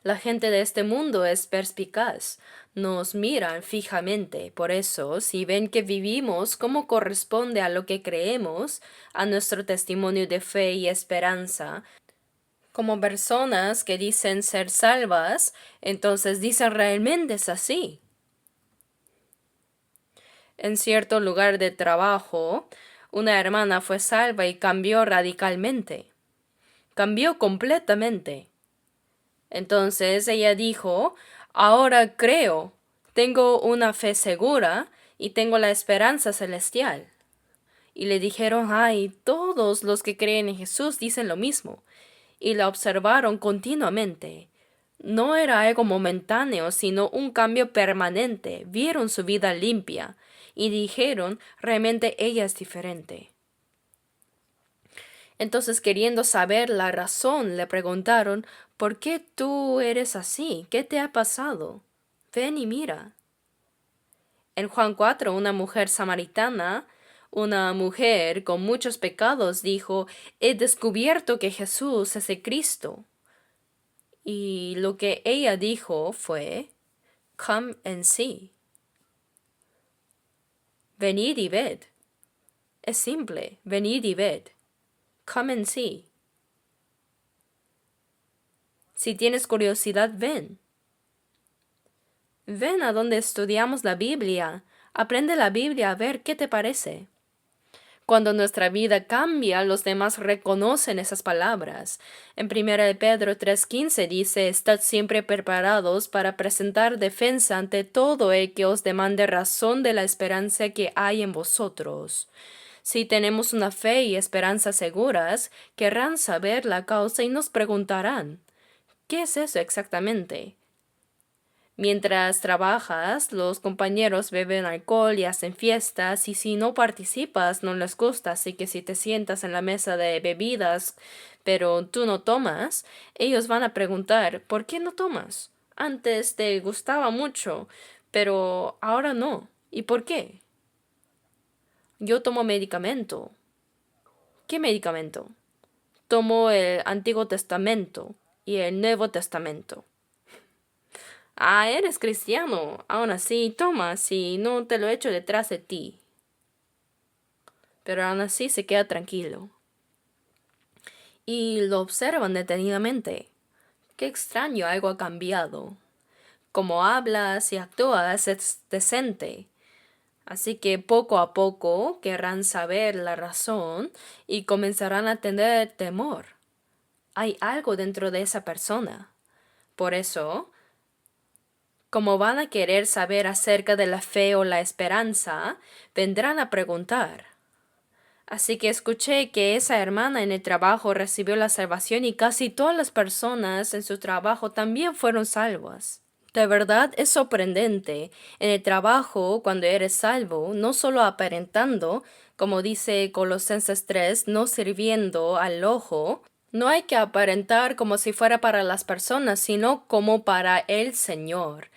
La gente de este mundo es perspicaz, nos miran fijamente. Por eso, si ven que vivimos como corresponde a lo que creemos, a nuestro testimonio de fe y esperanza, como personas que dicen ser salvas, entonces dicen realmente es así. En cierto lugar de trabajo, una hermana fue salva y cambió radicalmente. Cambió completamente. Entonces ella dijo, ahora creo, tengo una fe segura y tengo la esperanza celestial. Y le dijeron, ay, todos los que creen en Jesús dicen lo mismo. Y la observaron continuamente. No era algo momentáneo, sino un cambio permanente. Vieron su vida limpia y dijeron, realmente ella es diferente. Entonces, queriendo saber la razón, le preguntaron, ¿por qué tú eres así? ¿Qué te ha pasado? Ven y mira. En Juan 4, una mujer samaritana, una mujer con muchos pecados, dijo, he descubierto que Jesús es el Cristo. Y lo que ella dijo fue, come and see. Venid y ved. Es simple, venid y ved. Come and see. Si tienes curiosidad, ven. Ven a donde estudiamos la Biblia. Aprende la Biblia a ver qué te parece. Cuando nuestra vida cambia, los demás reconocen esas palabras. En 1 Pedro 3:15 dice, estad siempre preparados para presentar defensa ante todo el que os demande razón de la esperanza que hay en vosotros. Si tenemos una fe y esperanza seguras, querrán saber la causa y nos preguntarán, ¿qué es eso exactamente? Mientras trabajas, los compañeros beben alcohol y hacen fiestas, y si no participas, no les gusta, así que si te sientas en la mesa de bebidas, pero tú no tomas, ellos van a preguntar, ¿por qué no tomas? Antes te gustaba mucho, pero ahora no. ¿Y por qué? Yo tomo medicamento. ¿Qué medicamento? Tomo el Antiguo Testamento y el Nuevo Testamento. Ah, eres cristiano. Aún así, toma, si no te lo echo detrás de ti. Pero aún así se queda tranquilo. Y lo observan detenidamente. Qué extraño, algo ha cambiado. Como hablas y actúas es decente. Así que poco a poco querrán saber la razón y comenzarán a tener temor. Hay algo dentro de esa persona. Por eso, como van a querer saber acerca de la fe o la esperanza, vendrán a preguntar. Así que escuché que esa hermana en el trabajo recibió la salvación y casi todas las personas en su trabajo también fueron salvas. De verdad es sorprendente. En el trabajo, cuando eres salvo, no solo aparentando, como dice Colosenses 3, no sirviendo al ojo, no hay que aparentar como si fuera para las personas, sino como para el Señor.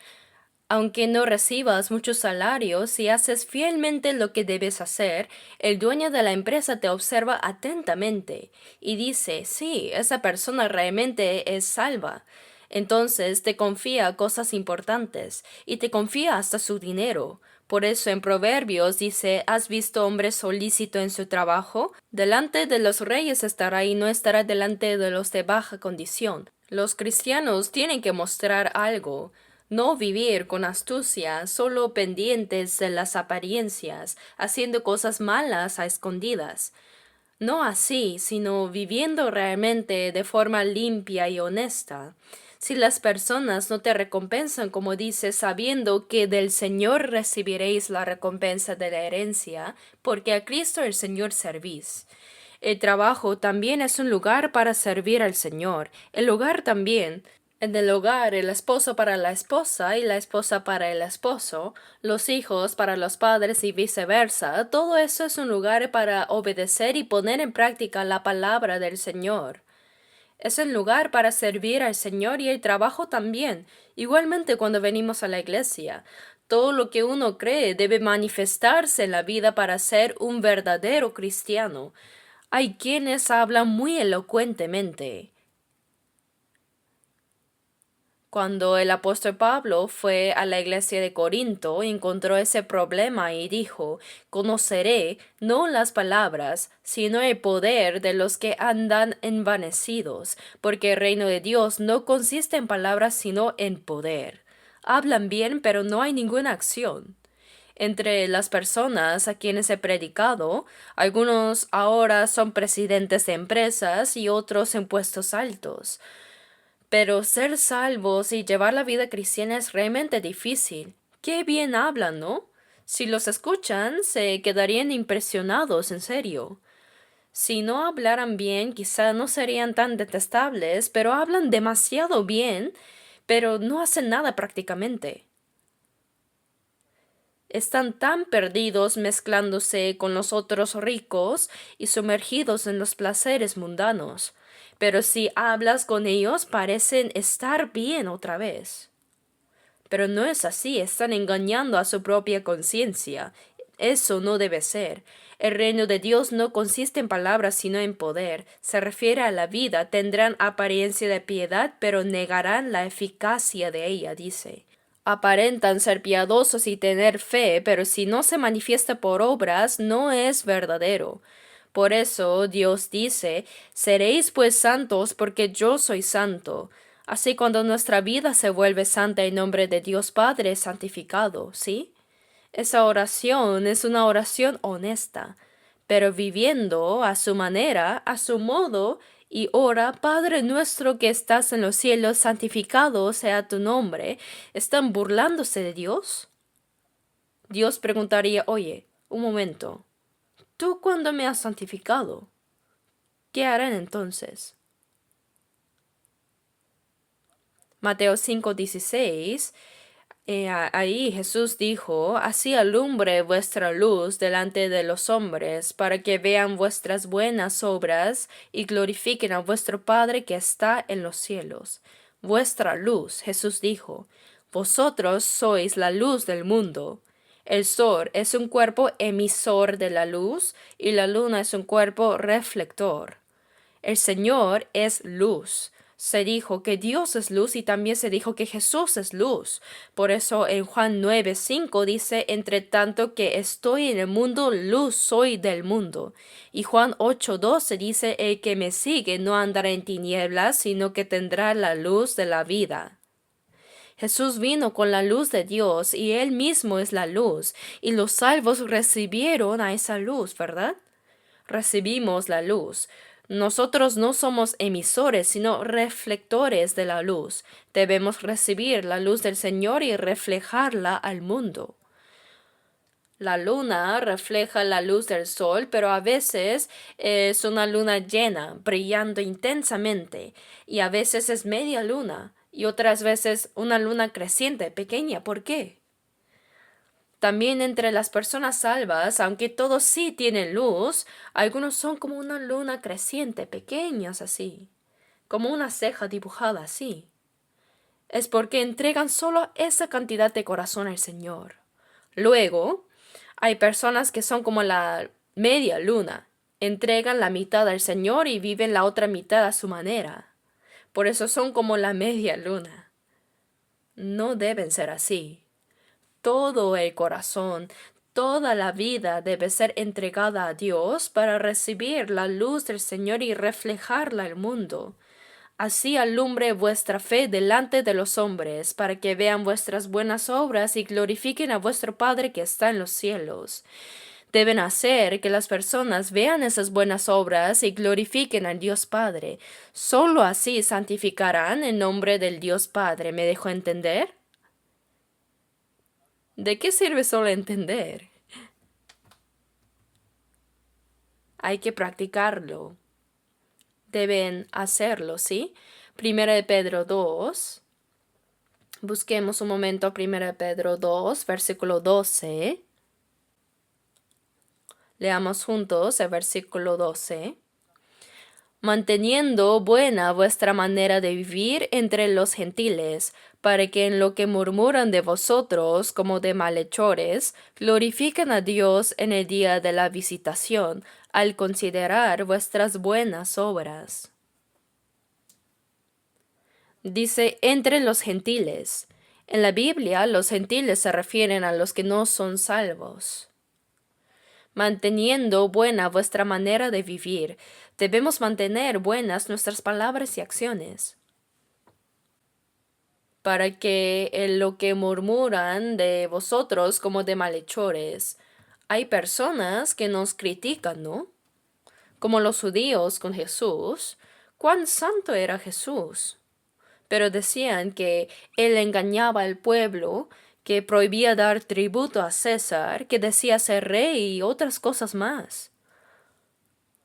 Aunque no recibas muchos salarios, si haces fielmente lo que debes hacer, el dueño de la empresa te observa atentamente y dice, sí, esa persona realmente es salva. Entonces te confía cosas importantes y te confía hasta su dinero. Por eso en Proverbios dice, ¿has visto hombre solícito en su trabajo? Delante de los reyes estará y no estará delante de los de baja condición. Los cristianos tienen que mostrar algo. No vivir con astucia, solo pendientes de las apariencias, haciendo cosas malas a escondidas. No así, sino viviendo realmente de forma limpia y honesta. Si las personas no te recompensan, como dice, sabiendo que del Señor recibiréis la recompensa de la herencia, porque a Cristo el Señor servís. El trabajo también es un lugar para servir al Señor. El hogar también. En el hogar, el esposo para la esposa y la esposa para el esposo, los hijos para los padres y viceversa, todo eso es un lugar para obedecer y poner en práctica la palabra del Señor. Es el lugar para servir al Señor y el trabajo también. Igualmente cuando venimos a la iglesia, todo lo que uno cree debe manifestarse en la vida para ser un verdadero cristiano. Hay quienes hablan muy elocuentemente. Cuando el apóstol Pablo fue a la iglesia de Corinto, encontró ese problema y dijo: conoceré no las palabras, sino el poder de los que andan envanecidos, porque el reino de Dios no consiste en palabras, sino en poder. Hablan bien, pero no hay ninguna acción. Entre las personas a quienes he predicado, algunos ahora son presidentes de empresas y otros en puestos altos. Pero ser salvos y llevar la vida cristiana es realmente difícil. Qué bien hablan, ¿no? Si los escuchan, se quedarían impresionados, en serio. Si no hablaran bien, quizá no serían tan detestables, pero hablan demasiado bien, pero no hacen nada prácticamente. Están tan perdidos mezclándose con los otros ricos y sumergidos en los placeres mundanos. Pero si hablas con ellos parecen estar bien otra vez. Pero no es así, están engañando a su propia conciencia. Eso no debe ser. El reino de Dios no consiste en palabras sino en poder. Se refiere a la vida, tendrán apariencia de piedad, pero negarán la eficacia de ella, dice. Aparentan ser piadosos y tener fe, pero si no se manifiesta por obras, no es verdadero. Por eso Dios dice: seréis pues santos porque yo soy santo. Así cuando nuestra vida se vuelve santa en nombre de Dios Padre santificado, ¿sí? Esa oración es una oración honesta, pero viviendo a su manera, a su modo, y ora: Padre nuestro que estás en los cielos, santificado sea tu nombre. ¿Están burlándose de Dios? Dios preguntaría: oye, un momento, ¿tú cuándo me has santificado? ¿Qué harán entonces? Mateo 5:16. Ahí Jesús dijo: así alumbre vuestra luz delante de los hombres, para que vean vuestras buenas obras y glorifiquen a vuestro Padre que está en los cielos. Vuestra luz, Jesús dijo: vosotros sois la luz del mundo. El sol es un cuerpo emisor de la luz y la luna es un cuerpo reflector. El Señor es luz. Se dijo que Dios es luz y también se dijo que Jesús es luz. Por eso en Juan 9:5 dice: entre tanto que estoy en el mundo, luz soy del mundo. Y Juan 8:12 dice: el que me sigue no andará en tinieblas, sino que tendrá la luz de la vida. Jesús vino con la luz de Dios y Él mismo es la luz, y los salvos recibieron a esa luz, ¿verdad? Recibimos la luz. Nosotros no somos emisores, sino reflectores de la luz. Debemos recibir la luz del Señor y reflejarla al mundo. La luna refleja la luz del sol, pero a veces es una luna llena, brillando intensamente, y a veces es media luna, y otras veces una luna creciente, pequeña. ¿Por qué? También entre las personas salvas, aunque todos sí tienen luz, algunos son como una luna creciente, pequeñas así, como una ceja dibujada así. Es porque entregan solo esa cantidad de corazón al Señor. Luego, hay personas que son como la media luna, entregan la mitad al Señor y viven la otra mitad a su manera. Por eso son como la media luna. No deben ser así. Todo el corazón, toda la vida debe ser entregada a Dios para recibir la luz del Señor y reflejarla al mundo. Así alumbre vuestra fe delante de los hombres, para que vean vuestras buenas obras y glorifiquen a vuestro Padre que está en los cielos. Deben hacer que las personas vean esas buenas obras y glorifiquen al Dios Padre. Solo así santificarán el nombre del Dios Padre. ¿Me dejó entender? ¿De qué sirve solo entender? Hay que practicarlo. Deben hacerlo, ¿sí? Primera de Pedro 2. Busquemos un momento Primera de Pedro 2, versículo 12. Leamos juntos el versículo 12. Manteniendo buena vuestra manera de vivir entre los gentiles, para que en lo que murmuran de vosotros como de malhechores, glorifiquen a Dios en el día de la visitación, al considerar vuestras buenas obras. Dice entre los gentiles. En la Biblia, los gentiles se refieren a los que no son salvos. Manteniendo buena vuestra manera de vivir, debemos mantener buenas nuestras palabras y acciones. Para que en lo que murmuran de vosotros como de malhechores, hay personas que nos critican, ¿no? Como los judíos con Jesús. ¿Cuán santo era Jesús? Pero decían que él engañaba al pueblo, que prohibía dar tributo a César, que decía ser rey y otras cosas más.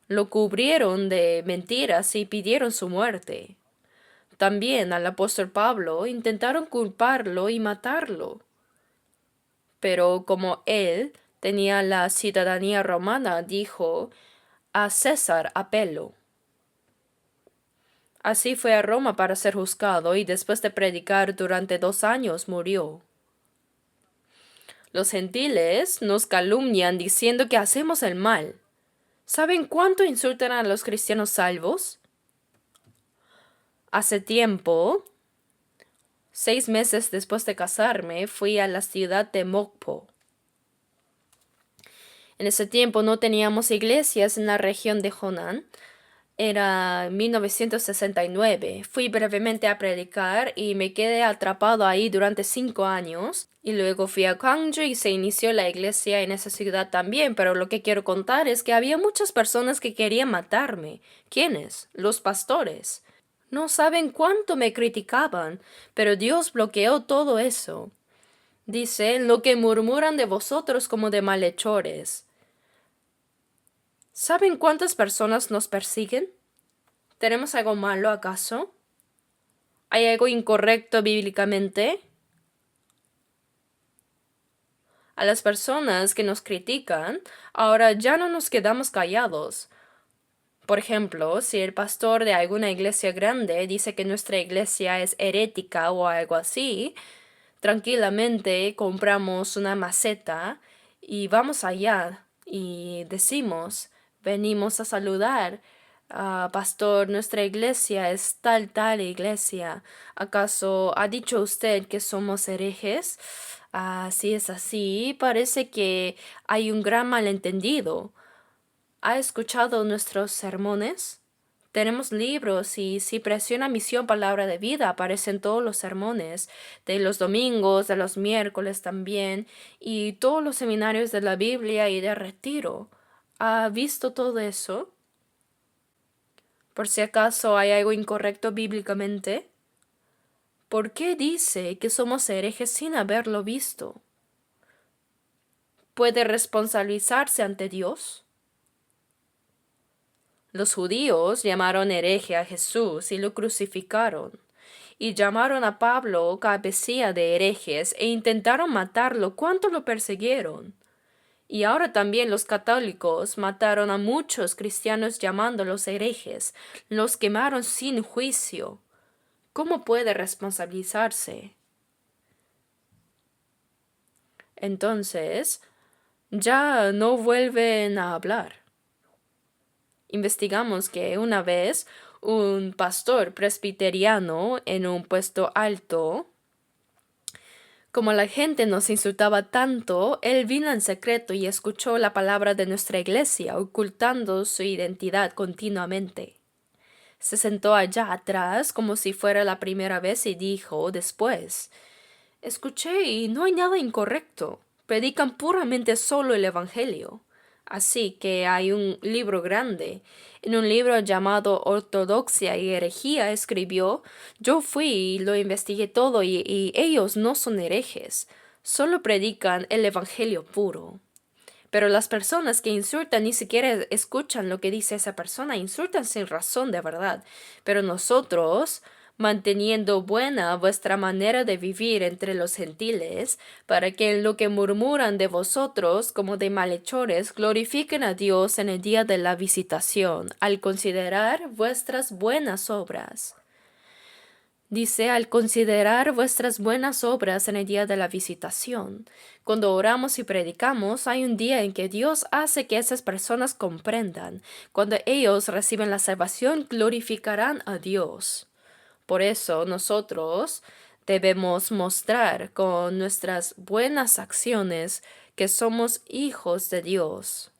Lo cubrieron de mentiras y pidieron su muerte. También al apóstol Pablo intentaron culparlo y matarlo. Pero como él tenía la ciudadanía romana, dijo: a César apelo. Así fue a Roma para ser juzgado y después de predicar durante 2 años murió. Los gentiles nos calumnian diciendo que hacemos el mal. ¿Saben cuánto insultan a los cristianos salvos? Hace tiempo, 6 meses después de casarme, fui a la ciudad de Mokpo. En ese tiempo no teníamos iglesias en la región de Honan. Era 1969. Fui brevemente a predicar y me quedé atrapado ahí durante 5 años. Y luego fui a Gwangju y se inició la iglesia en esa ciudad también. Pero lo que quiero contar es que había muchas personas que querían matarme. ¿Quiénes? Los pastores. No saben cuánto me criticaban, pero Dios bloqueó todo eso. Dice: lo que murmuran de vosotros como de malhechores. ¿Saben cuántas personas nos persiguen? ¿Tenemos algo malo acaso? ¿Hay algo incorrecto bíblicamente? A las personas que nos critican, ahora ya no nos quedamos callados. Por ejemplo, si el pastor de alguna iglesia grande dice que nuestra iglesia es herética o algo así, tranquilamente compramos una maceta y vamos allá y decimos: venimos a saludar. Pastor, nuestra iglesia es tal iglesia. ¿Acaso ha dicho usted que somos herejes? Si es así, parece que hay un gran malentendido. ¿Ha escuchado nuestros sermones? Tenemos libros y si presiona Misión Palabra de Vida aparecen todos los sermones, de los domingos, de los miércoles también, y todos los seminarios de la Biblia y de retiro. ¿Ha visto todo eso? Por si acaso hay algo incorrecto bíblicamente. ¿Por qué dice que somos herejes sin haberlo visto? ¿Puede responsabilizarse ante Dios? Los judíos llamaron hereje a Jesús y lo crucificaron, y llamaron a Pablo cabecilla de herejes e intentaron matarlo cuanto lo persiguieron. Y ahora también los católicos mataron a muchos cristianos llamándolos herejes, los quemaron sin juicio. ¿Cómo puede responsabilizarse? Entonces, ya no vuelven a hablar. Investigamos que una vez un pastor presbiteriano en un puesto alto, como la gente nos insultaba tanto, él vino en secreto y escuchó la palabra de nuestra iglesia, ocultando su identidad continuamente. Se sentó allá atrás como si fuera la primera vez y dijo después: escuché y no hay nada incorrecto. Predican puramente solo el Evangelio. Así que hay un libro grande. En un libro llamado Ortodoxia y Herejía escribió: yo fui y lo investigué todo y ellos no son herejes. Solo predican el Evangelio puro. Pero las personas que insultan ni siquiera escuchan lo que dice esa persona, insultan sin razón de verdad. Pero nosotros, manteniendo buena vuestra manera de vivir entre los gentiles, para que en lo que murmuran de vosotros como de malhechores glorifiquen a Dios en el día de la visitación, al considerar vuestras buenas obras. Dice, al considerar vuestras buenas obras en el día de la visitación. Cuando oramos y predicamos, hay un día en que Dios hace que esas personas comprendan. Cuando ellos reciben la salvación, glorificarán a Dios. Por eso nosotros debemos mostrar con nuestras buenas acciones que somos hijos de Dios.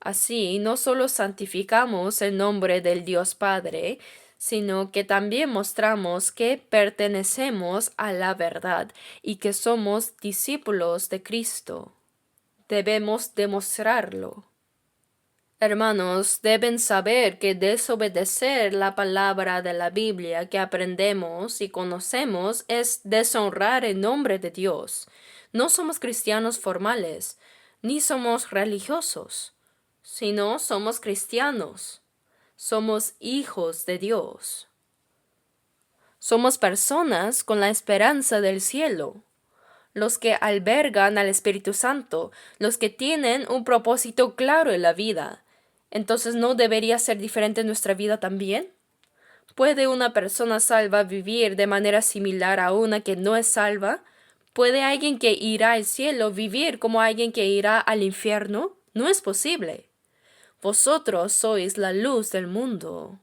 Así, no solo santificamos el nombre del Dios Padre, sino que también mostramos que pertenecemos a la verdad y que somos discípulos de Cristo. Debemos demostrarlo. Hermanos, deben saber que desobedecer la palabra de la Biblia que aprendemos y conocemos es deshonrar el nombre de Dios. No somos cristianos formales, ni somos religiosos, sino somos cristianos. Somos hijos de Dios. Somos personas con la esperanza del cielo, los que albergan al Espíritu Santo, los que tienen un propósito claro en la vida. Entonces, ¿no debería ser diferente nuestra vida también? ¿Puede una persona salva vivir de manera similar a una que no es salva? ¿Puede alguien que irá al cielo vivir como alguien que irá al infierno? No es posible. Vosotros sois la luz del mundo.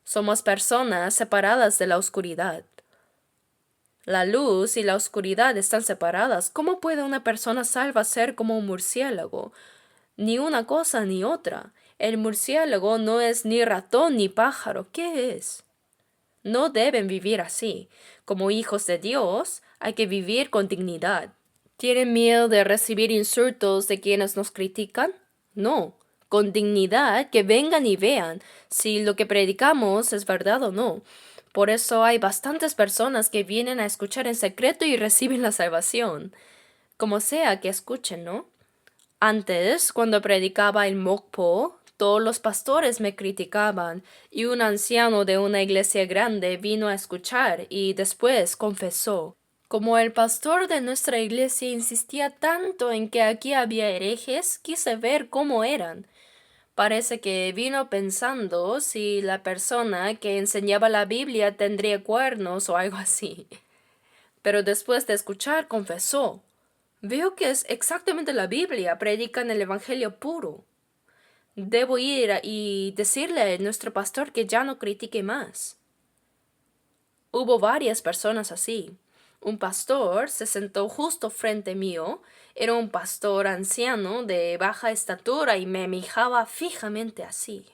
Somos personas separadas de la oscuridad. La luz y la oscuridad están separadas. ¿Cómo puede una persona salva ser como un murciélago? Ni una cosa ni otra. El murciélago no es ni ratón ni pájaro. ¿Qué es? No deben vivir así. Como hijos de Dios, hay que vivir con dignidad. ¿Tienen miedo de recibir insultos de quienes nos critican? No. Con dignidad, que vengan y vean si lo que predicamos es verdad o no. Por eso hay bastantes personas que vienen a escuchar en secreto y reciben la salvación. Como sea que escuchen, ¿no? Antes, cuando predicaba en Mokpo, todos los pastores me criticaban y un anciano de una iglesia grande vino a escuchar y después confesó. Como el pastor de nuestra iglesia insistía tanto en que aquí había herejes, quise ver cómo eran. Parece que vino pensando si la persona que enseñaba la Biblia tendría cuernos o algo así. Pero después de escuchar, confesó. Veo que es exactamente la Biblia, predican el Evangelio puro. Debo ir y decirle a nuestro pastor que ya no critique más. Hubo varias personas así. Un pastor se sentó justo frente mío. Era un pastor anciano de baja estatura y me miraba fijamente así.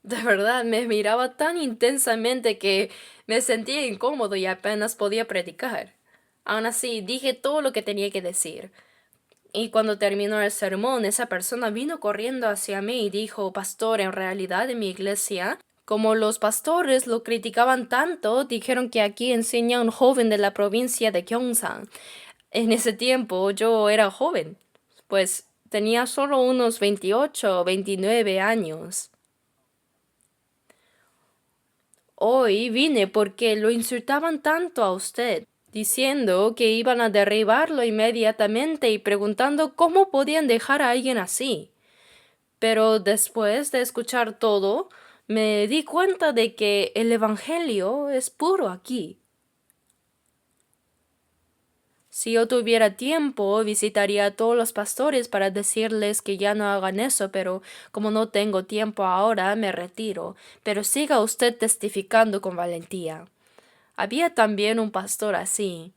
De verdad, me miraba tan intensamente que me sentía incómodo y apenas podía predicar. Aún así, dije todo lo que tenía que decir. Y cuando terminó el sermón, esa persona vino corriendo hacia mí y dijo, Pastor, en realidad en mi iglesia, como los pastores lo criticaban tanto, dijeron que aquí enseña un joven de la provincia de Gyeongsang. En ese tiempo yo era joven, pues tenía solo unos 28 o 29 años. Hoy vine porque lo insultaban tanto a usted, diciendo que iban a derribarlo inmediatamente y preguntando cómo podían dejar a alguien así. Pero después de escuchar todo, me di cuenta de que el Evangelio es puro aquí. Si yo tuviera tiempo, visitaría a todos los pastores para decirles que ya no hagan eso, pero como no tengo tiempo ahora, me retiro. Pero siga usted testificando con valentía. Había también un pastor así.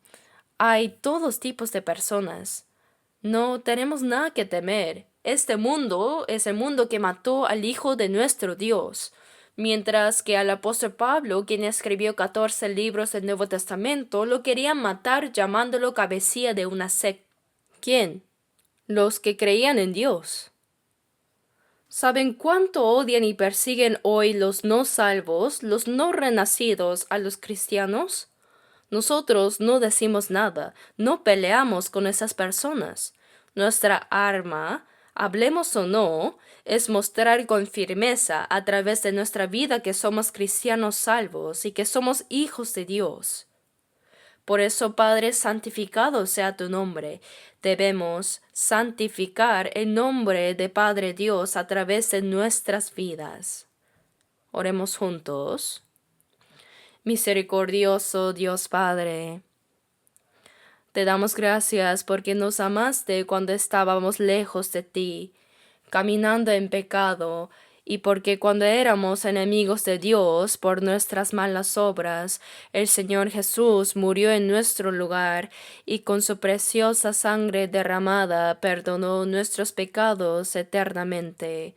Hay todos tipos de personas. No tenemos nada que temer. Este mundo es el mundo que mató al Hijo de nuestro Dios. Mientras que al apóstol Pablo, quien escribió 14 libros del Nuevo Testamento, lo querían matar llamándolo cabecilla de una secta. ¿Quién? Los que creían en Dios. ¿Saben cuánto odian y persiguen hoy los no salvos, los no renacidos, a los cristianos? Nosotros no decimos nada, no peleamos con esas personas. Nuestra arma, hablemos o no, es mostrar con firmeza a través de nuestra vida que somos cristianos salvos y que somos hijos de Dios. Por eso, Padre, santificado sea tu nombre. Debemos santificar el nombre de Padre Dios a través de nuestras vidas. Oremos juntos. Misericordioso Dios Padre, te damos gracias porque nos amaste cuando estábamos lejos de ti, caminando en pecado, y porque cuando éramos enemigos de Dios por nuestras malas obras, el Señor Jesús murió en nuestro lugar y con su preciosa sangre derramada perdonó nuestros pecados eternamente.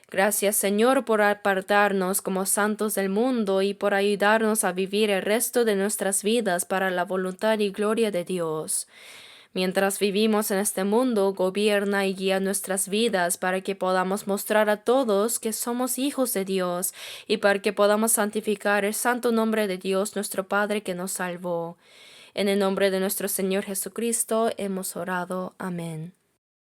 Gracias, Señor, por apartarnos como santos del mundo y por ayudarnos a vivir el resto de nuestras vidas para la voluntad y gloria de Dios. Mientras vivimos en este mundo, gobierna y guía nuestras vidas para que podamos mostrar a todos que somos hijos de Dios y para que podamos santificar el santo nombre de Dios, nuestro Padre que nos salvó. En el nombre de nuestro Señor Jesucristo hemos orado. Amén.